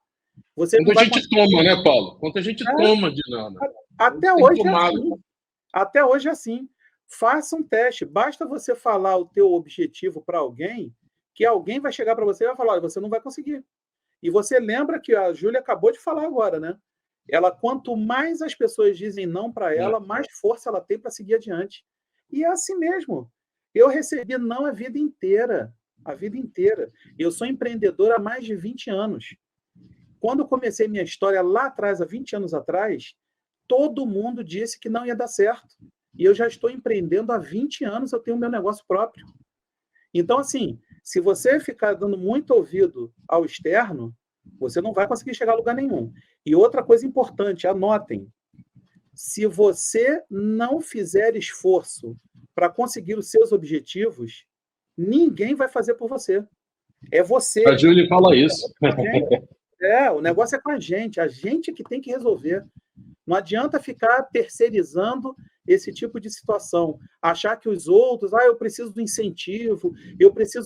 Você não Quanto a vai gente toma, né, Paulo? Quanto a gente toma de nada. Até Tem hoje é tomado. assim. Até hoje é assim. Faça um teste. Basta você falar o teu objetivo para alguém, que alguém vai chegar para você e vai falar, olha, você não vai conseguir. E você lembra que a Júlia acabou de falar agora, né? Ela, quanto mais as pessoas dizem não para ela, mais força ela tem para seguir adiante. E é assim mesmo. Eu recebi não a vida inteira. A vida inteira. Eu sou empreendedor há mais de 20 anos. Quando eu comecei minha história lá atrás, há 20 anos atrás, todo mundo disse que não ia dar certo. E eu já estou empreendendo há 20 anos, eu tenho meu negócio próprio. Então, assim, se você ficar dando muito ouvido ao externo, você não vai conseguir chegar a lugar nenhum. E outra coisa importante, anotem. Se você não fizer esforço para conseguir os seus objetivos, ninguém vai fazer por você. É você. A Júlia fala isso. O negócio é com a gente que tem que resolver. Não adianta ficar terceirizando esse tipo de situação. Achar que os outros, eu preciso do incentivo,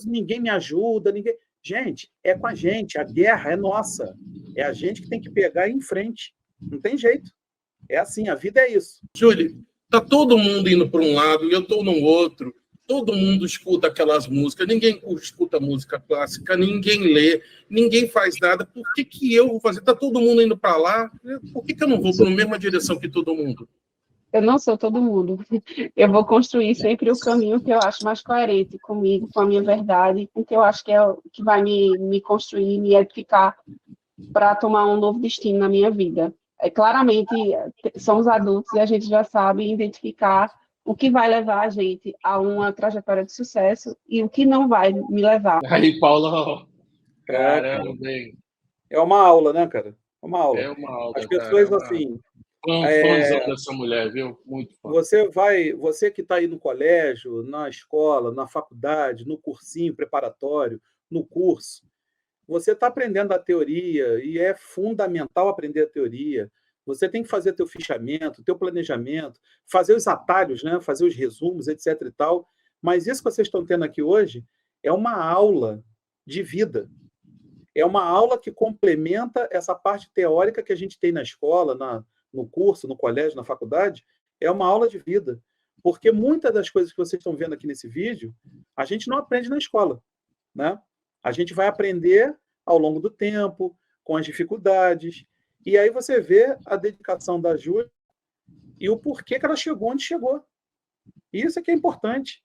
ninguém me ajuda, ninguém. Gente, é com a gente, a guerra é nossa. É a gente que tem que pegar e ir em frente. Não tem jeito. É assim, a vida é isso. Júlio, tá todo mundo indo para um lado e eu estou no outro. Todo mundo escuta aquelas músicas, ninguém escuta música clássica, ninguém lê, ninguém faz nada. Por que eu vou fazer? Tá todo mundo indo para lá, por que eu não vou para a mesma direção que todo mundo? Eu não sou todo mundo. Eu vou construir sempre o caminho que eu acho mais coerente comigo, com a minha verdade, com o que eu acho que é o que vai me construir, me edificar para tomar um novo destino na minha vida. Claramente, somos adultos e a gente já sabe identificar o que vai levar a gente a uma trajetória de sucesso e o que não vai me levar. Aí, Paulo, caramba, hein? É uma aula, né, cara? É uma aula. É uma aula, as pessoas, cara, assim... Fãzão dessa mulher, viu? Muito fã. Você que está aí no colégio, na escola, na faculdade, no cursinho preparatório, no curso, você está aprendendo a teoria e é fundamental aprender a teoria. Você tem que fazer teu fichamento, teu planejamento, fazer os atalhos, né? Fazer os resumos, etc. e tal. Mas isso que vocês estão tendo aqui hoje é uma aula de vida. É uma aula que complementa essa parte teórica que a gente tem na escola, no curso, no colégio, na faculdade. É uma aula de vida. Porque muitas das coisas que vocês estão vendo aqui nesse vídeo, a gente não aprende na escola, né? A gente vai aprender ao longo do tempo, com as dificuldades. E aí você vê a dedicação da Júlia e o porquê que ela chegou onde chegou. Isso é que é importante.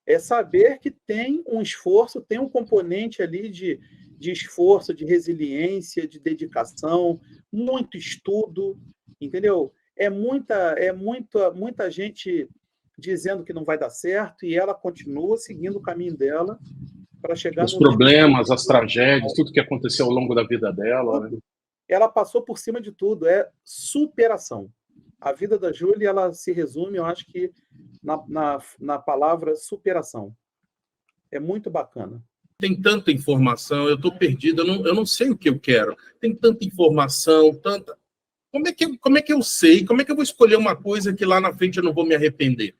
É saber que tem um esforço, tem um componente ali de esforço, de resiliência, de dedicação, muito estudo, entendeu? É muita gente dizendo que não vai dar certo e ela continua seguindo o caminho dela para chegar os problemas, as tragédias, tudo que aconteceu ao longo da vida dela, né? Ela passou por cima de tudo, é superação. A vida da Júlia, ela se resume, eu acho que na palavra superação. É muito bacana. Tem tanta informação, eu estou perdido, eu não sei o que eu quero. Tem tanta informação, tanta... Como é que eu sei? Como é que eu vou escolher uma coisa que lá na frente eu não vou me arrepender?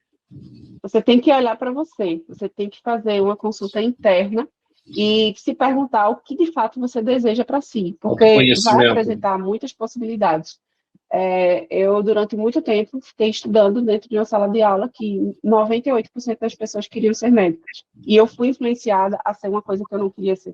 Você tem que olhar para você, você tem que fazer uma consulta interna e se perguntar o que de fato você deseja para si, porque vai apresentar muitas possibilidades. Eu, durante muito tempo, fiquei estudando dentro de uma sala de aula que 98% das pessoas queriam ser médicos, e eu fui influenciada a ser uma coisa que eu não queria ser.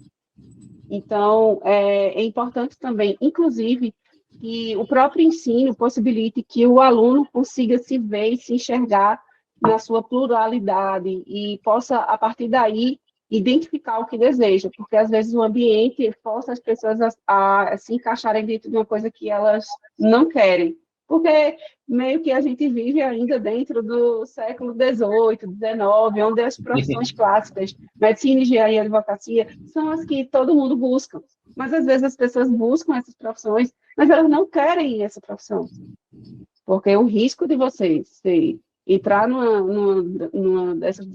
Então, é importante também, inclusive, que o próprio ensino possibilite que o aluno consiga se ver e se enxergar na sua pluralidade e possa, a partir daí, identificar o que deseja, porque às vezes o ambiente força as pessoas a se encaixarem dentro de uma coisa que elas não querem, porque meio que a gente vive ainda dentro do século XVIII, XIX, onde as profissões clássicas, medicina, engenharia e advocacia, são as que todo mundo busca, mas às vezes as pessoas buscam essas profissões, mas elas não querem essa profissão, porque o risco de você entrar numa dessas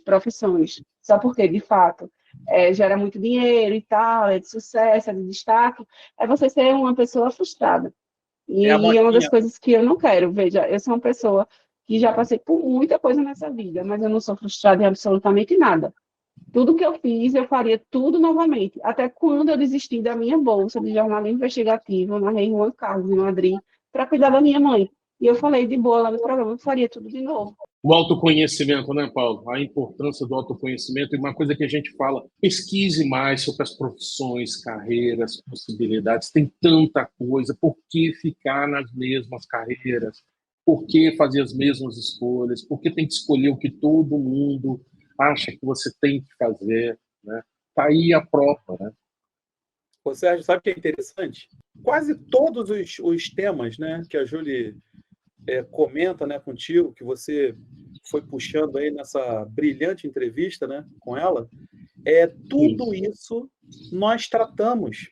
profissões, só porque, de fato, gera muito dinheiro e tal, é de sucesso, é de destaque, é você ser uma pessoa frustrada. E é uma das coisas que eu não quero. Veja, eu sou uma pessoa que já passei por muita coisa nessa vida, mas eu não sou frustrada em absolutamente nada. Tudo que eu fiz, eu faria tudo novamente. Até quando eu desisti da minha bolsa de jornalismo investigativo na Rei Juan Carlos, em Madrid, para cuidar da minha mãe. E eu falei de boa lá no programa, eu faria tudo de novo. O autoconhecimento, né, Paulo? A importância do autoconhecimento. E uma coisa que a gente fala, pesquise mais sobre as profissões, carreiras, possibilidades. Tem tanta coisa. Por que ficar nas mesmas carreiras? Por que fazer as mesmas escolhas? Por que tem que escolher o que todo mundo acha que você tem que fazer? Né? Tá aí a prova, né? Ô, Sérgio, sabe o que é interessante? Quase todos os temas, né, que a Júlia comenta, né, contigo, que você foi puxando aí nessa brilhante entrevista, né, com ela, tudo isso nós tratamos.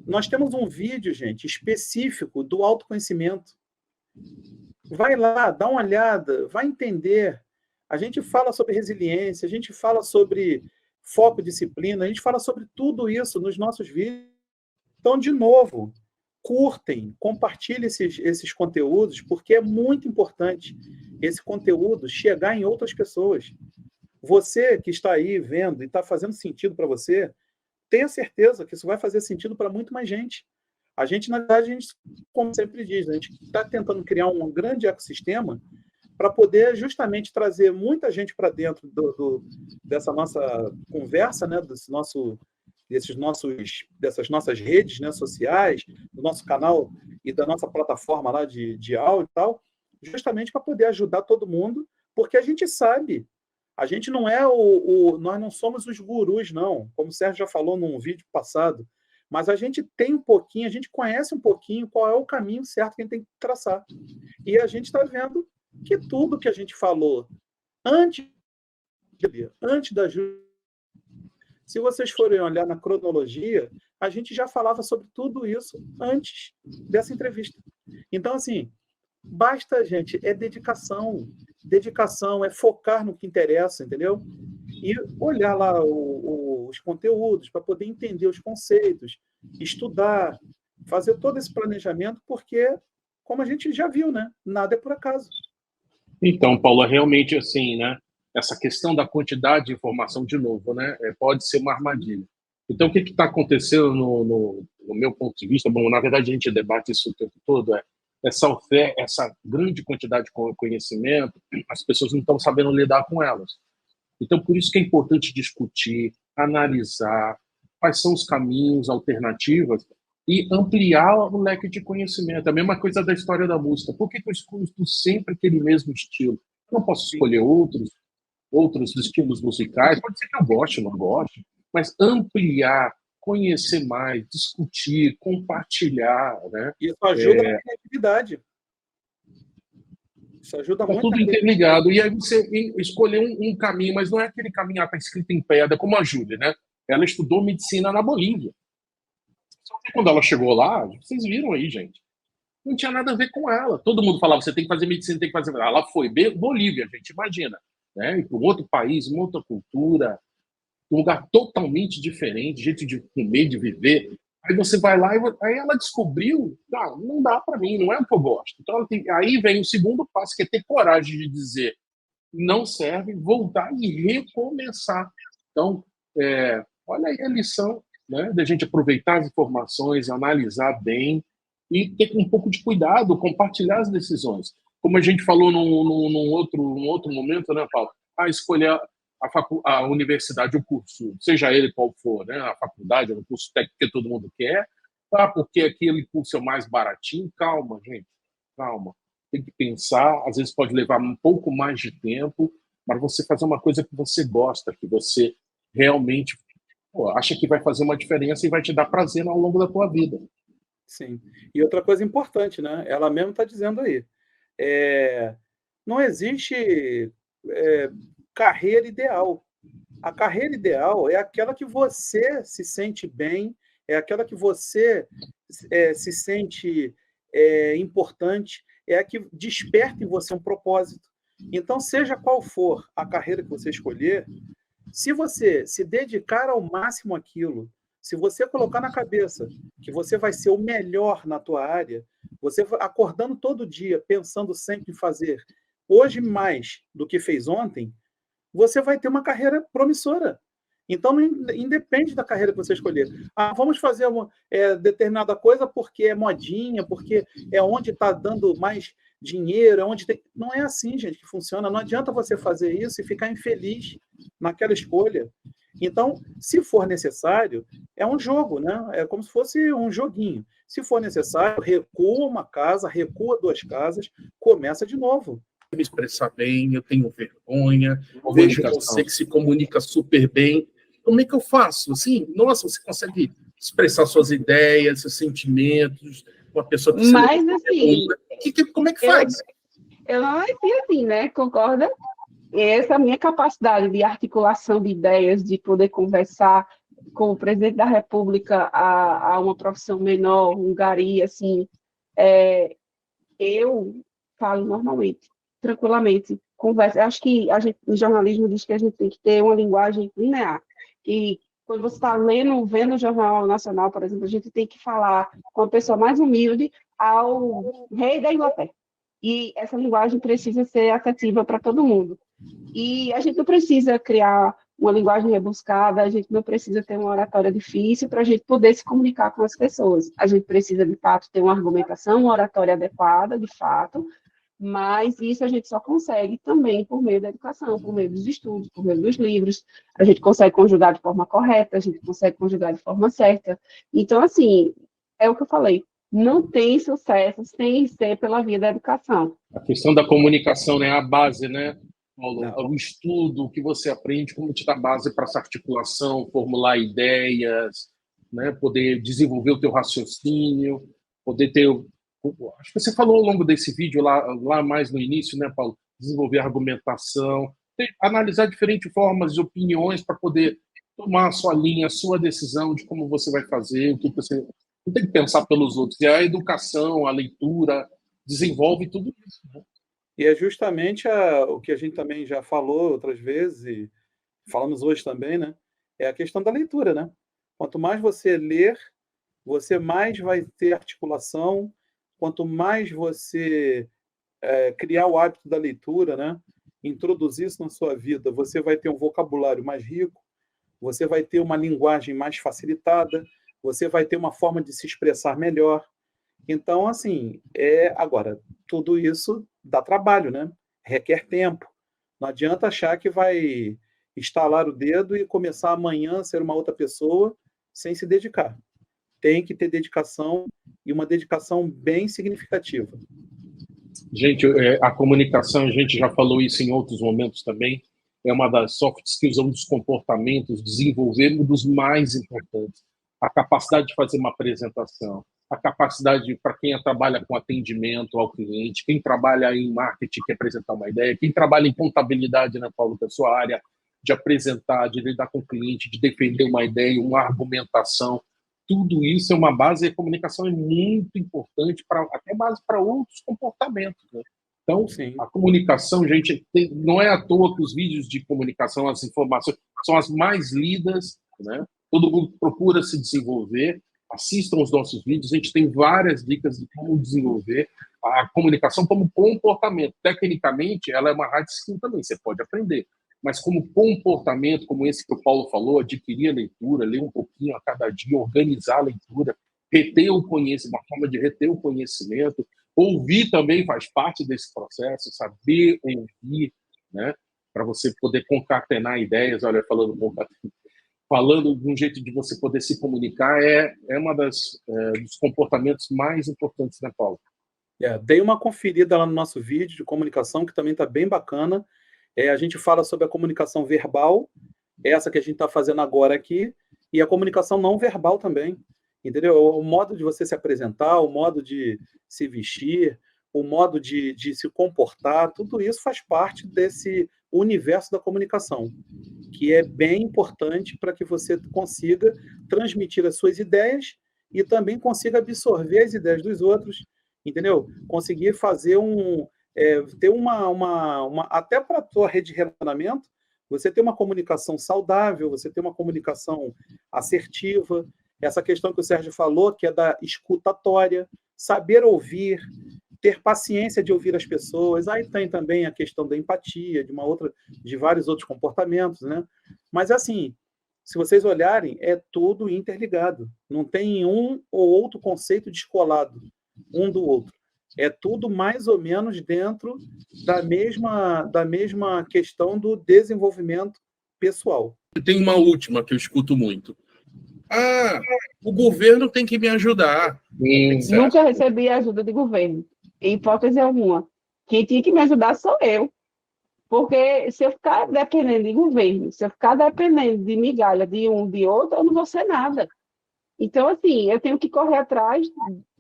Nós temos um vídeo, gente, específico do autoconhecimento. Vai lá, dá uma olhada, vai entender. A gente fala sobre resiliência, a gente fala sobre foco e disciplina, a gente fala sobre tudo isso nos nossos vídeos. Então, de novo, curtem, compartilhem esses conteúdos, porque é muito importante esse conteúdo chegar em outras pessoas. Você que está aí vendo e está fazendo sentido para você, tenha certeza que isso vai fazer sentido para muito mais gente. A gente, na verdade, como sempre diz, a gente está tentando criar um grande ecossistema para poder justamente trazer muita gente para dentro dessa nossa conversa, né, dessas nossas redes, né, sociais, do nosso canal e da nossa plataforma lá de áudio e tal, justamente para poder ajudar todo mundo, porque a gente sabe, a gente não é nós não somos os gurus, não, como o Sérgio já falou num vídeo passado, mas a gente tem um pouquinho, a gente conhece um pouquinho qual é o caminho certo que a gente tem que traçar. E a gente está vendo que tudo que a gente falou antes da Júlia, se vocês forem olhar na cronologia, a gente já falava sobre tudo isso antes dessa entrevista. Então, assim, basta, gente, dedicação. Dedicação é focar no que interessa, entendeu? E olhar lá os conteúdos para poder entender os conceitos, estudar, fazer todo esse planejamento, porque, como a gente já viu, né? Nada é por acaso. Então, Paulo, realmente assim, né? Essa questão da quantidade de informação, de novo, né? Pode ser uma armadilha. Então, o que está acontecendo no meu ponto de vista? Bom, na verdade, a gente debate isso o tempo todo, essa grande quantidade de conhecimento, as pessoas não estão sabendo lidar com elas. Então, por isso que é importante discutir, analisar quais são os caminhos, alternativas e ampliar o leque de conhecimento. A mesma coisa da história da música. Por que eu escuto sempre aquele mesmo estilo? Eu não posso escolher outros estilos musicais. Pode ser que eu goste, não goste, mas ampliar, conhecer mais, discutir, compartilhar, né? Isso ajuda na criatividade. Isso ajuda muito. Tudo interligado. E aí você escolher um caminho, mas não é aquele caminho está escrito em pedra, como a Júlia, né? Ela estudou medicina na Bolívia. Só que quando ela chegou lá, vocês viram aí, gente, não tinha nada a ver com ela. Todo mundo falava, você tem que fazer medicina, tem que fazer... Ela foi, Bolívia, gente, imagina. Né? Para um outro país, uma outra cultura, um lugar totalmente diferente, jeito de comer, de viver. Aí você vai lá e aí ela descobriu, não dá para mim, não é o que eu gosto. Então aí vem o segundo passo, que é ter coragem de dizer não serve, voltar e recomeçar. Então, olha aí a lição, né, da gente aproveitar as informações, analisar bem e ter um pouco de cuidado, compartilhar as decisões. Como a gente falou num outro momento, né, Paulo? Escolher a universidade, o curso, seja ele qual for, né, a faculdade, o curso técnico que todo mundo quer, porque aquele curso é o mais baratinho. Calma, gente, calma. Tem que pensar, às vezes pode levar um pouco mais de tempo, mas você fazer uma coisa que você gosta, que você realmente acha que vai fazer uma diferença e vai te dar prazer ao longo da tua vida. Sim. E outra coisa importante, né? Ela mesmo está dizendo aí, não existe carreira ideal. A carreira ideal é aquela que você se sente bem, é aquela que você se sente importante, é a que desperta em você um propósito. Então, seja qual for a carreira que você escolher, se você se dedicar ao máximo àquilo, se você colocar na cabeça que você vai ser o melhor na tua área, você acordando todo dia, pensando sempre em fazer hoje mais do que fez ontem, você vai ter uma carreira promissora. Então, não independe da carreira que você escolher. Vamos fazer determinada coisa porque é modinha, porque é onde está dando mais dinheiro, é onde tem... Não é assim, gente, que funciona. Não adianta você fazer isso e ficar infeliz naquela escolha. Então, se for necessário, é um jogo, né? É como se fosse um joguinho. Se for necessário, recua uma casa, recua 2 casas, começa de novo. Me expressar bem, eu tenho vergonha, vejo você que se comunica super bem. Como é que eu faço? Assim, nossa, você consegue expressar suas ideias, seus sentimentos, uma pessoa que Mas, assim, como é que faz? Eu não nasci assim, né? Concorda? Essa minha capacidade de articulação de ideias, de poder conversar com o presidente da República a uma profissão menor, um gari, assim, eu falo normalmente, tranquilamente, conversa. Eu acho que a gente, o jornalismo diz que a gente tem que ter uma linguagem linear. E quando você está vendo o Jornal Nacional, por exemplo, a gente tem que falar com a pessoa mais humilde ao rei da Inglaterra. E essa linguagem precisa ser afetiva para todo mundo. E a gente não precisa criar uma linguagem rebuscada, a gente não precisa ter uma oratória difícil para a gente poder se comunicar com as pessoas. A gente precisa, de fato, ter uma argumentação, uma oratória adequada, de fato, mas isso a gente só consegue também por meio da educação, por meio dos estudos, por meio dos livros. A gente consegue conjugar de forma correta, a gente consegue conjugar de forma certa. Então, assim, é o que eu falei, não tem sucesso sem ser pela via da educação. A questão da comunicação, né, a base, né, Paulo? O estudo, o que você aprende, como te dá base para essa articulação, formular ideias, né, poder desenvolver o teu raciocínio, poder ter... Acho que você falou ao longo desse vídeo, lá mais no início, né, Paulo? Desenvolver argumentação, analisar diferentes formas e opiniões para poder tomar a sua linha, a sua decisão de como você vai fazer, o que você... Não tem que pensar pelos outros. E a educação, a leitura, desenvolve tudo isso, né? E é justamente o que a gente também já falou outras vezes, e falamos hoje também, né? É a questão da leitura, né? Quanto mais você ler, você mais vai ter articulação. Quanto mais você criar o hábito da leitura, né? Introduzir isso na sua vida, você vai ter um vocabulário mais rico, você vai ter uma linguagem mais facilitada, você vai ter uma forma de se expressar melhor. Então, assim, agora, tudo isso dá trabalho, né? Requer tempo. Não adianta achar que vai estalar o dedo e começar amanhã a ser uma outra pessoa sem se dedicar. Tem que ter dedicação, e uma dedicação bem significativa. Gente, a comunicação, a gente já falou isso em outros momentos também, é uma das soft skills, um dos comportamentos, desenvolver um dos mais importantes. A capacidade de fazer uma apresentação, a capacidade para quem trabalha com atendimento ao cliente, quem trabalha em marketing, quer apresentar uma ideia, quem trabalha em contabilidade, né, Paulo, que é a sua área, de apresentar, de lidar com o cliente, de defender uma ideia, uma argumentação. Tudo isso é uma base, e a comunicação é muito importante, até base para outros comportamentos, né? Então, sim, a comunicação, gente, não é à toa que os vídeos de comunicação, as informações, são as mais lidas, né? Todo mundo procura se desenvolver, assistam os nossos vídeos, a gente tem várias dicas de como desenvolver a comunicação como comportamento. Tecnicamente, ela é uma hard skill também, você pode aprender. Mas como comportamento, como esse que o Paulo falou, adquirir a leitura, ler um pouquinho a cada dia, organizar a leitura, reter o conhecimento, uma forma de reter o conhecimento, ouvir também faz parte desse processo, saber ouvir, né? Para você poder concatenar ideias, olha, falando de um jeito de você poder se comunicar, é uma dos comportamentos mais importantes, né, Paulo? Dei uma conferida lá no nosso vídeo de comunicação, que também está bem bacana. A gente fala sobre a comunicação verbal, essa que a gente está fazendo agora aqui, e a comunicação não verbal também, entendeu? O modo de você se apresentar, o modo de se vestir, o modo de se comportar, tudo isso faz parte desse universo da comunicação, que é bem importante para que você consiga transmitir as suas ideias e também consiga absorver as ideias dos outros, entendeu? Conseguir fazer ter até para a tua rede de relacionamento, você ter uma comunicação saudável, você ter uma comunicação assertiva, essa questão que o Sérgio falou, que é da escutatória, saber ouvir, ter paciência de ouvir as pessoas. Aí tem também a questão da empatia, de vários outros comportamentos, né? Mas, assim, se vocês olharem, é tudo interligado. Não tem um ou outro conceito descolado um do outro. É tudo mais ou menos dentro da mesma questão do desenvolvimento pessoal. Tem uma última que eu escuto muito. O governo tem que me ajudar. Nunca recebi ajuda de governo, em hipótese alguma. Quem tinha que me ajudar sou eu. Porque se eu ficar dependendo de governo, se eu ficar dependendo de migalha de um, de outro, eu não vou ser nada. Então, assim, eu tenho que correr atrás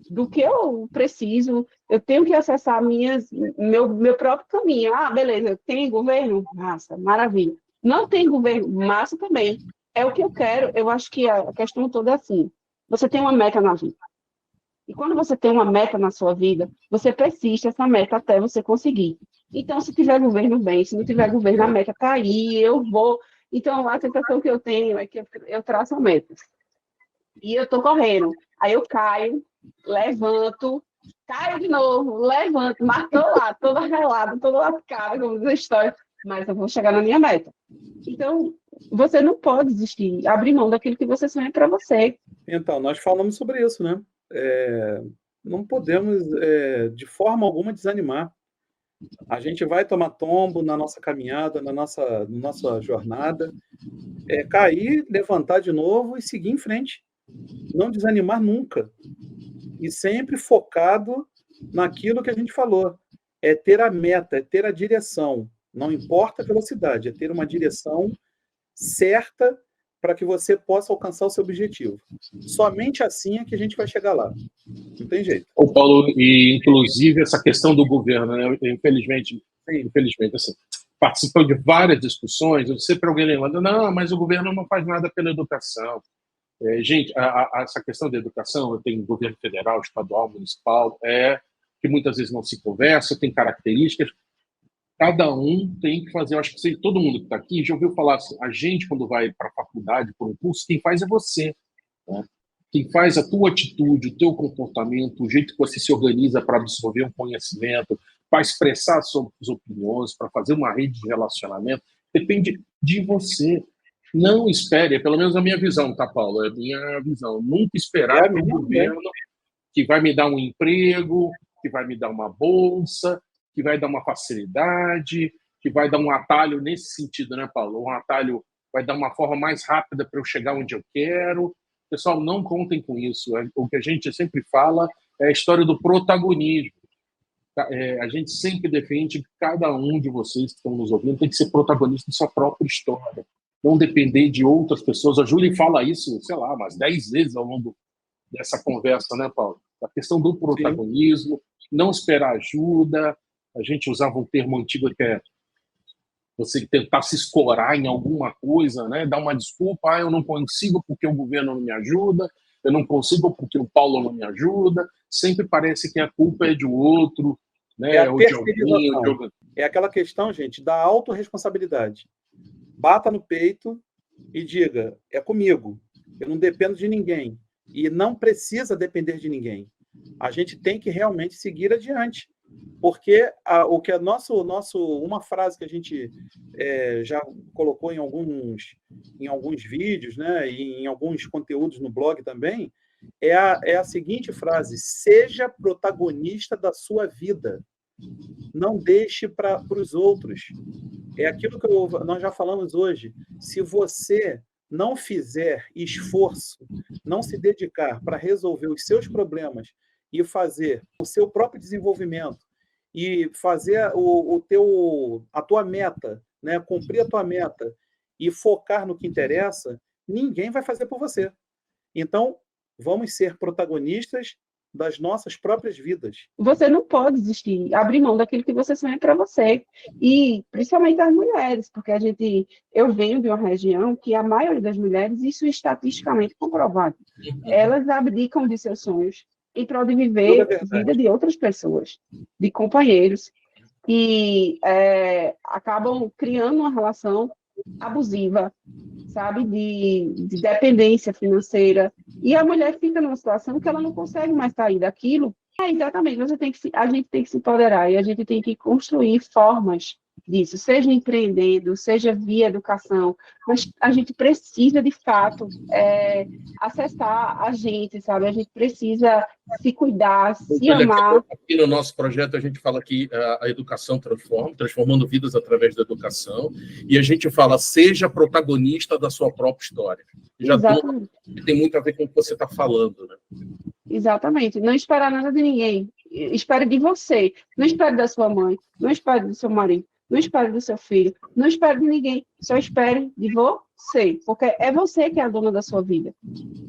do que eu preciso, eu tenho que acessar meu próprio caminho. Beleza, tem governo? Massa, maravilha. Não tem governo? Massa também. É o que eu quero. Eu acho que a questão toda é assim. Você tem uma meta na vida. E quando você tem uma meta na sua vida, você persiste essa meta até você conseguir. Então, se tiver governo, bem. Se não tiver governo, a meta está aí, eu vou. Então, a sensação que eu tenho é que eu traço a meta. E eu estou correndo. Aí eu caio, levanto, caio de novo, levanto, mas estou lá, toda relada, toda lascada, como diz a história. Mas eu vou chegar na minha meta. Então, você não pode desistir, abrir mão daquilo que você sonha para você. Então, nós falamos sobre isso, né? Não podemos, de forma alguma, desanimar. A gente vai tomar tombo na nossa caminhada, na nossa jornada, cair, levantar de novo e seguir em frente. Não desanimar nunca. E sempre focado naquilo que a gente falou. É ter a meta, é ter a direção. Não importa a velocidade, é ter uma direção certa para que você possa alcançar o seu objetivo. Somente assim é que a gente vai chegar lá. Não tem jeito. Ô, Paulo, e inclusive essa questão do governo, né? Infelizmente, assim, participando de várias discussões, eu sempre alguém lembra, não, mas o governo não faz nada pela educação. Gente, essa questão da educação, tem governo federal, estadual, municipal, que muitas vezes não se conversa, tem características. Cada um tem que fazer, eu acho que todo mundo que está aqui já ouviu falar assim, a gente quando vai para a faculdade, por um curso, quem faz é você, né? Quem faz a tua atitude, o teu comportamento, o jeito que você se organiza para absorver um conhecimento, para expressar suas opiniões, para fazer uma rede de relacionamento, depende de você. Não espere, pelo menos a minha visão, tá, Paulo? É a minha visão. Nunca esperar que o governo que vai me dar um emprego, que vai me dar uma bolsa, que vai dar uma facilidade, que vai dar um atalho nesse sentido, né, Paulo? Um atalho vai dar uma forma mais rápida para eu chegar onde eu quero. Pessoal, não contem com isso. O que a gente sempre fala é a história do protagonismo. A gente sempre defende que cada um de vocês que estão nos ouvindo tem que ser protagonista de sua própria história. Não depender de outras pessoas. A Júlia fala isso, sei lá, umas 10 vezes ao longo dessa conversa, né, Paulo? A questão do protagonismo, sim. Não esperar ajuda. A gente usava um termo antigo que é você tentar se escorar em alguma coisa, né? Dar uma desculpa, eu não consigo porque o governo não me ajuda, eu não consigo porque o Paulo não me ajuda. Sempre parece que a culpa é de outro, né? Ou de alguém. É aquela questão, gente, da autorresponsabilidade. Bata no peito e diga, é comigo, eu não dependo de ninguém. E não precisa depender de ninguém. A gente tem que realmente seguir adiante. Porque o que é uma frase que a gente já colocou em alguns vídeos, né, e em alguns conteúdos no blog também, é a seguinte frase: seja protagonista da sua vida. Não deixe para os outros. É aquilo que nós já falamos hoje. Se você não fizer esforço, não se dedicar para resolver os seus problemas e fazer o seu próprio desenvolvimento e fazer a tua meta, né? Cumprir a tua meta e focar no que interessa, ninguém vai fazer por você. Então, vamos ser protagonistas das nossas próprias vidas. Você não pode desistir, abrir mão daquilo que você sonha para você. E principalmente as mulheres, porque eu venho de uma região que a maioria das mulheres, isso é estatisticamente comprovado, elas abdicam de seus sonhos em prol de viver a vida de outras pessoas, de companheiros, que acabam criando uma relação abusiva, sabe, de dependência financeira, e a mulher fica numa situação que ela não consegue mais sair daquilo, Exatamente, a gente tem que se empoderar e a gente tem que construir formas disso, seja empreendendo, seja via educação, mas a gente precisa, de fato, acessar a gente, sabe? A gente precisa se cuidar, se Olha, amar. aqui no nosso projeto a gente fala que a educação transforma, transformando vidas através da educação, e a gente fala, seja protagonista da sua própria história. Exatamente. Tem muito a ver com o que você está falando, né? Exatamente. Não esperar nada de ninguém. Espere de você. Não espere da sua mãe. Não espere do seu marido. Não espere do seu filho. Não espere de ninguém. Só espere de você. Porque é você que é a dona da sua vida.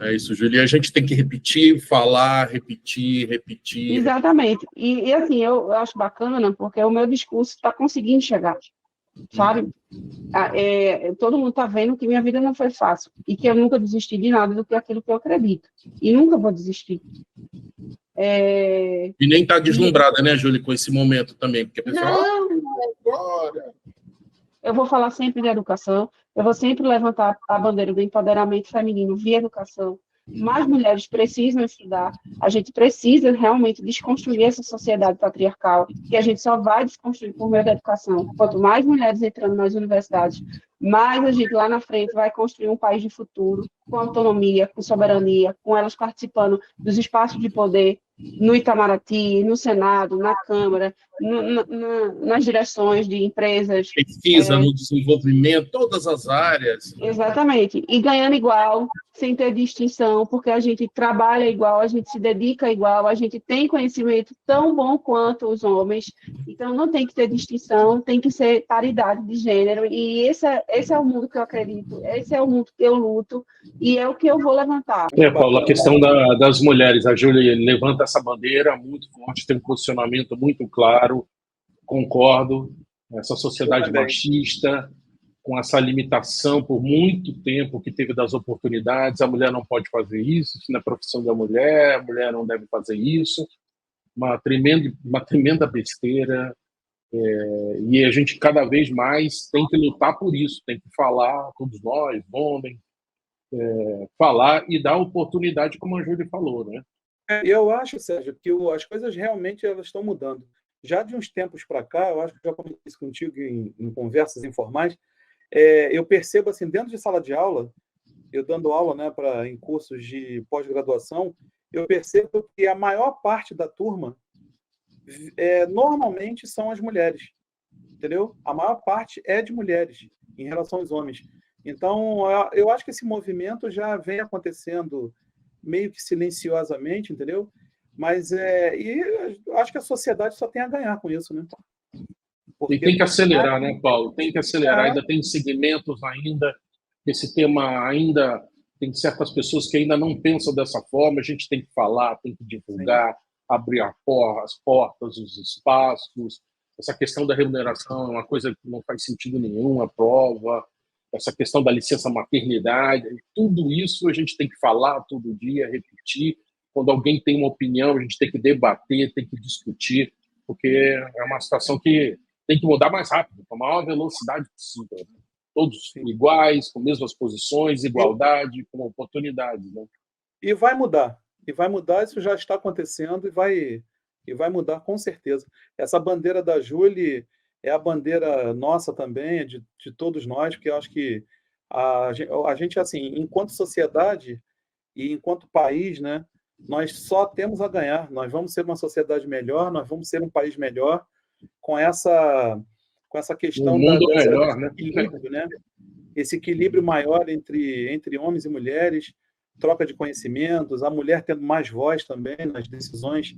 É isso, Júlia. A gente tem que repetir, falar, repetir. Exatamente. E assim, eu acho bacana, porque o meu discurso está conseguindo chegar. Sabe? Todo mundo está vendo que minha vida não foi fácil e que eu nunca desisti de nada do que aquilo que eu acredito. E nunca vou desistir. E nem está deslumbrada, né, Júlia, com esse momento também, porque a pessoa... Não. Eu vou falar sempre de educação, eu vou sempre levantar a bandeira do empoderamento feminino via educação. Mais mulheres precisam estudar, a gente precisa realmente desconstruir essa sociedade patriarcal, que a gente só vai desconstruir por meio da educação. Quanto mais mulheres entrando nas universidades, mais a gente lá na frente vai construir um país de futuro, com autonomia, com soberania, com elas participando dos espaços de poder, no Itamaraty, no Senado, na Câmara, nas direções de empresas. Pesquisa, no desenvolvimento, todas as áreas. Exatamente. E ganhando igual, sem ter distinção, porque a gente trabalha igual, a gente se dedica igual, a gente tem conhecimento tão bom quanto os homens, então não tem que ter distinção, tem que ser paridade de gênero, e esse é o mundo que eu acredito, esse é o mundo que eu luto, e é o que eu vou levantar. Paulo, a questão das mulheres, a Júlia levanta essa bandeira muito forte, tem um posicionamento muito claro, concordo, essa sociedade machista, com essa limitação por muito tempo que teve das oportunidades, a mulher não pode fazer isso não é profissão da mulher, a mulher não deve fazer isso, uma tremenda besteira, e a gente cada vez mais tem que lutar por isso, tem que falar, todos nós, homens, falar e dar oportunidade, como a Júlia falou, né? Eu acho, Sérgio, que as coisas realmente elas estão mudando. Já de uns tempos para cá, eu acho que já comentei isso contigo em conversas informais, eu percebo, assim, dentro de sala de aula, eu dando aula, né, em cursos de pós-graduação, eu percebo que a maior parte da turma normalmente são as mulheres, entendeu? A maior parte é de mulheres em relação aos homens. Então, eu acho que esse movimento já vem acontecendo meio que silenciosamente, entendeu? Mas e eu acho que a sociedade só tem a ganhar com isso, né? Porque tem que acelerar, né, Paulo? Tem que acelerar. Ainda tem segmentos ainda, esse tema ainda tem certas pessoas que ainda não pensam dessa forma. A gente tem que falar, tem que divulgar, abrir as portas, os espaços. Essa questão da remuneração é uma coisa que não faz sentido nenhum, a prova. Essa questão da licença maternidade, tudo isso a gente tem que falar todo dia, repetir. Quando alguém tem uma opinião, a gente tem que debater, tem que discutir, porque é uma situação que tem que mudar mais rápido, com a maior velocidade possível. Todos iguais, com mesmas posições, igualdade, com oportunidades. Né? E vai mudar, isso já está acontecendo e vai mudar com certeza. Essa bandeira da Júlia é a bandeira nossa também, de todos nós, porque eu acho que a gente, assim, enquanto sociedade e enquanto país, né, nós só temos a ganhar. Nós vamos ser uma sociedade melhor, nós vamos ser um país melhor com essa questão melhor, equilíbrio, né? Esse equilíbrio maior entre homens e mulheres, troca de conhecimentos, a mulher tendo mais voz também nas decisões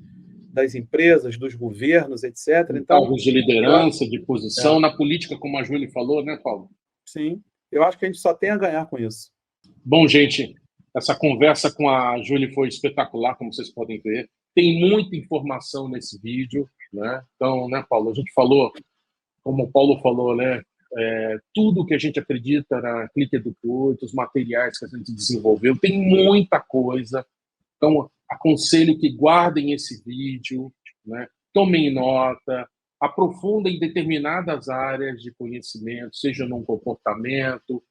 das empresas, dos governos, etc. Então, cargos de liderança, de posição, na política, como a Júlia falou, né, Paulo? Sim, eu acho que a gente só tem a ganhar com isso. Bom, gente, essa conversa com a Júlia foi espetacular, como vocês podem ver. Tem muita informação nesse vídeo, né? Então, né, Paulo, a gente falou, como o Paulo falou, né, tudo que a gente acredita na Clique Educate, os materiais que a gente desenvolveu, tem muita coisa. Então, aconselho que guardem esse vídeo, né? Tomem nota, aprofundem determinadas áreas de conhecimento, seja num comportamento,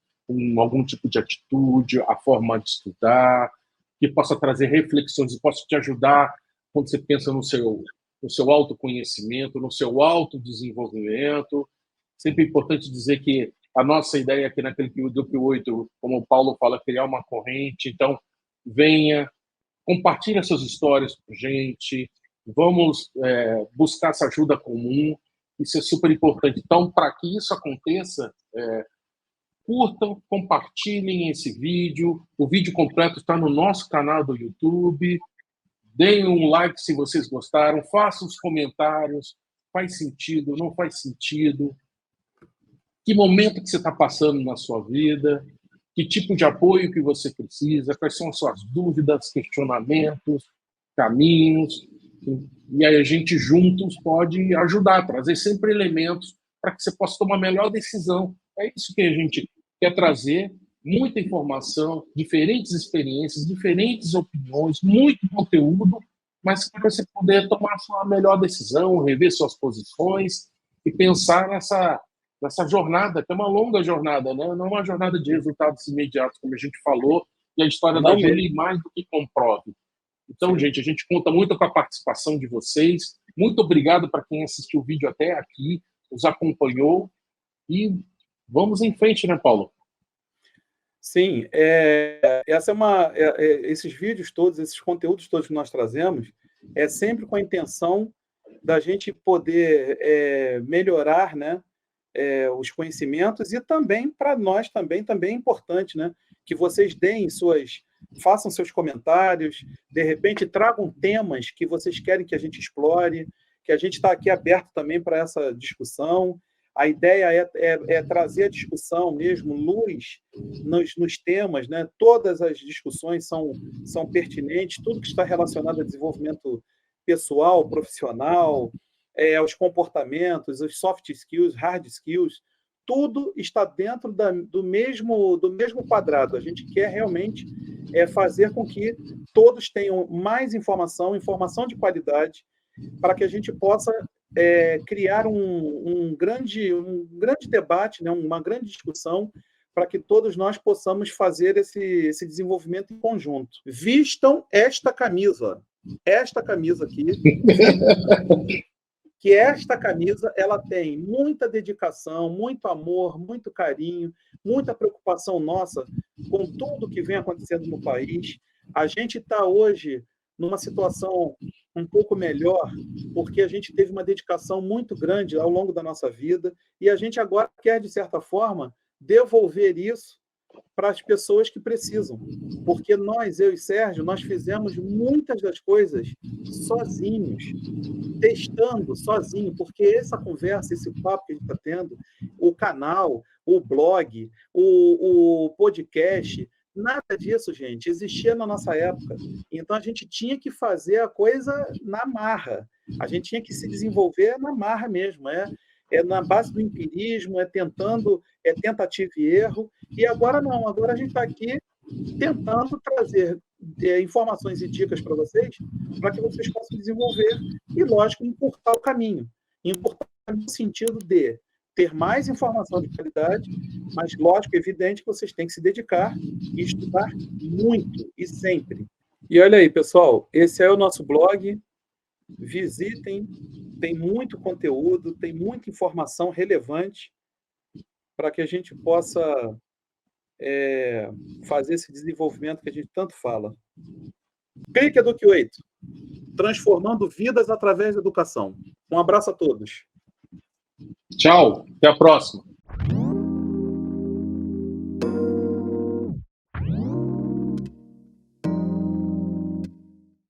algum tipo de atitude, a forma de estudar, que possa trazer reflexões e possa te ajudar quando você pensa no seu autoconhecimento, no seu autodesenvolvimento. Sempre é importante dizer que a nossa ideia aqui naquele Grupo 8, como o Paulo fala, é criar uma corrente. Então, venha, compartilhe essas histórias com a gente, vamos buscar essa ajuda comum, isso é super importante. Então, para que isso aconteça, curtam, compartilhem esse vídeo, o vídeo completo está no nosso canal do YouTube, deem um like se vocês gostaram, façam os comentários, faz sentido, não faz sentido, que momento que você está passando na sua vida, que tipo de apoio que você precisa, quais são as suas dúvidas, questionamentos, caminhos, e aí a gente juntos pode ajudar, trazer sempre elementos para que você possa tomar a melhor decisão. É isso que a gente quer trazer, muita informação, diferentes experiências, diferentes opiniões, muito conteúdo, mas para você poder tomar a sua melhor decisão, rever suas posições e pensar nessa jornada, que é uma longa jornada, né? Não é uma jornada de resultados imediatos, como a gente falou, e a história da Júlia mais do que comprove. Então, gente, a gente conta muito com a participação de vocês. Muito obrigado para quem assistiu o vídeo até aqui, nos acompanhou, e vamos em frente, né, Paulo? Sim, esses vídeos todos, esses conteúdos todos que nós trazemos, é sempre com a intenção da gente poder melhorar, né, os conhecimentos, e também para nós também é importante, né, que vocês façam seus comentários, de repente tragam temas que vocês querem que a gente explore, que a gente está aqui aberto também para essa discussão. A ideia é trazer a discussão mesmo, luz nos temas, né? Todas as discussões são pertinentes, tudo que está relacionado a desenvolvimento pessoal, profissional, aos comportamentos, os soft skills, hard skills, tudo está dentro do mesmo quadrado. A gente quer realmente fazer com que todos tenham mais informação de qualidade, para que a gente possa criar um grande debate, né? Uma grande discussão, para que todos nós possamos fazer esse desenvolvimento em conjunto. Vistam esta camisa aqui, que esta camisa ela tem muita dedicação, muito amor, muito carinho, muita preocupação nossa com tudo que vem acontecendo no país. A gente está hoje numa situação um pouco melhor, porque a gente teve uma dedicação muito grande ao longo da nossa vida, e a gente agora quer, de certa forma, devolver isso para as pessoas que precisam. Porque eu e Sérgio, nós fizemos muitas das coisas sozinhos, testando sozinho, porque essa conversa, esse papo que a gente está tendo, o canal, o blog, o podcast, nada disso, gente, existia na nossa época. Então, a gente tinha que fazer a coisa na marra. A gente tinha que se desenvolver na marra mesmo. Na base do empirismo, tentativa e erro. E agora não. Agora a gente está aqui tentando trazer informações e dicas para vocês, para que vocês possam desenvolver e, lógico, encurtar o caminho. Encurtar no sentido de ter mais informação de qualidade, mas, lógico, evidente que vocês têm que se dedicar e estudar muito e sempre. E olha aí, pessoal, esse é o nosso blog. Visitem, tem muito conteúdo, tem muita informação relevante para que a gente possa fazer esse desenvolvimento que a gente tanto fala. Clique Eduque 8, transformando vidas através da educação. Um abraço a todos. Tchau, até a próxima.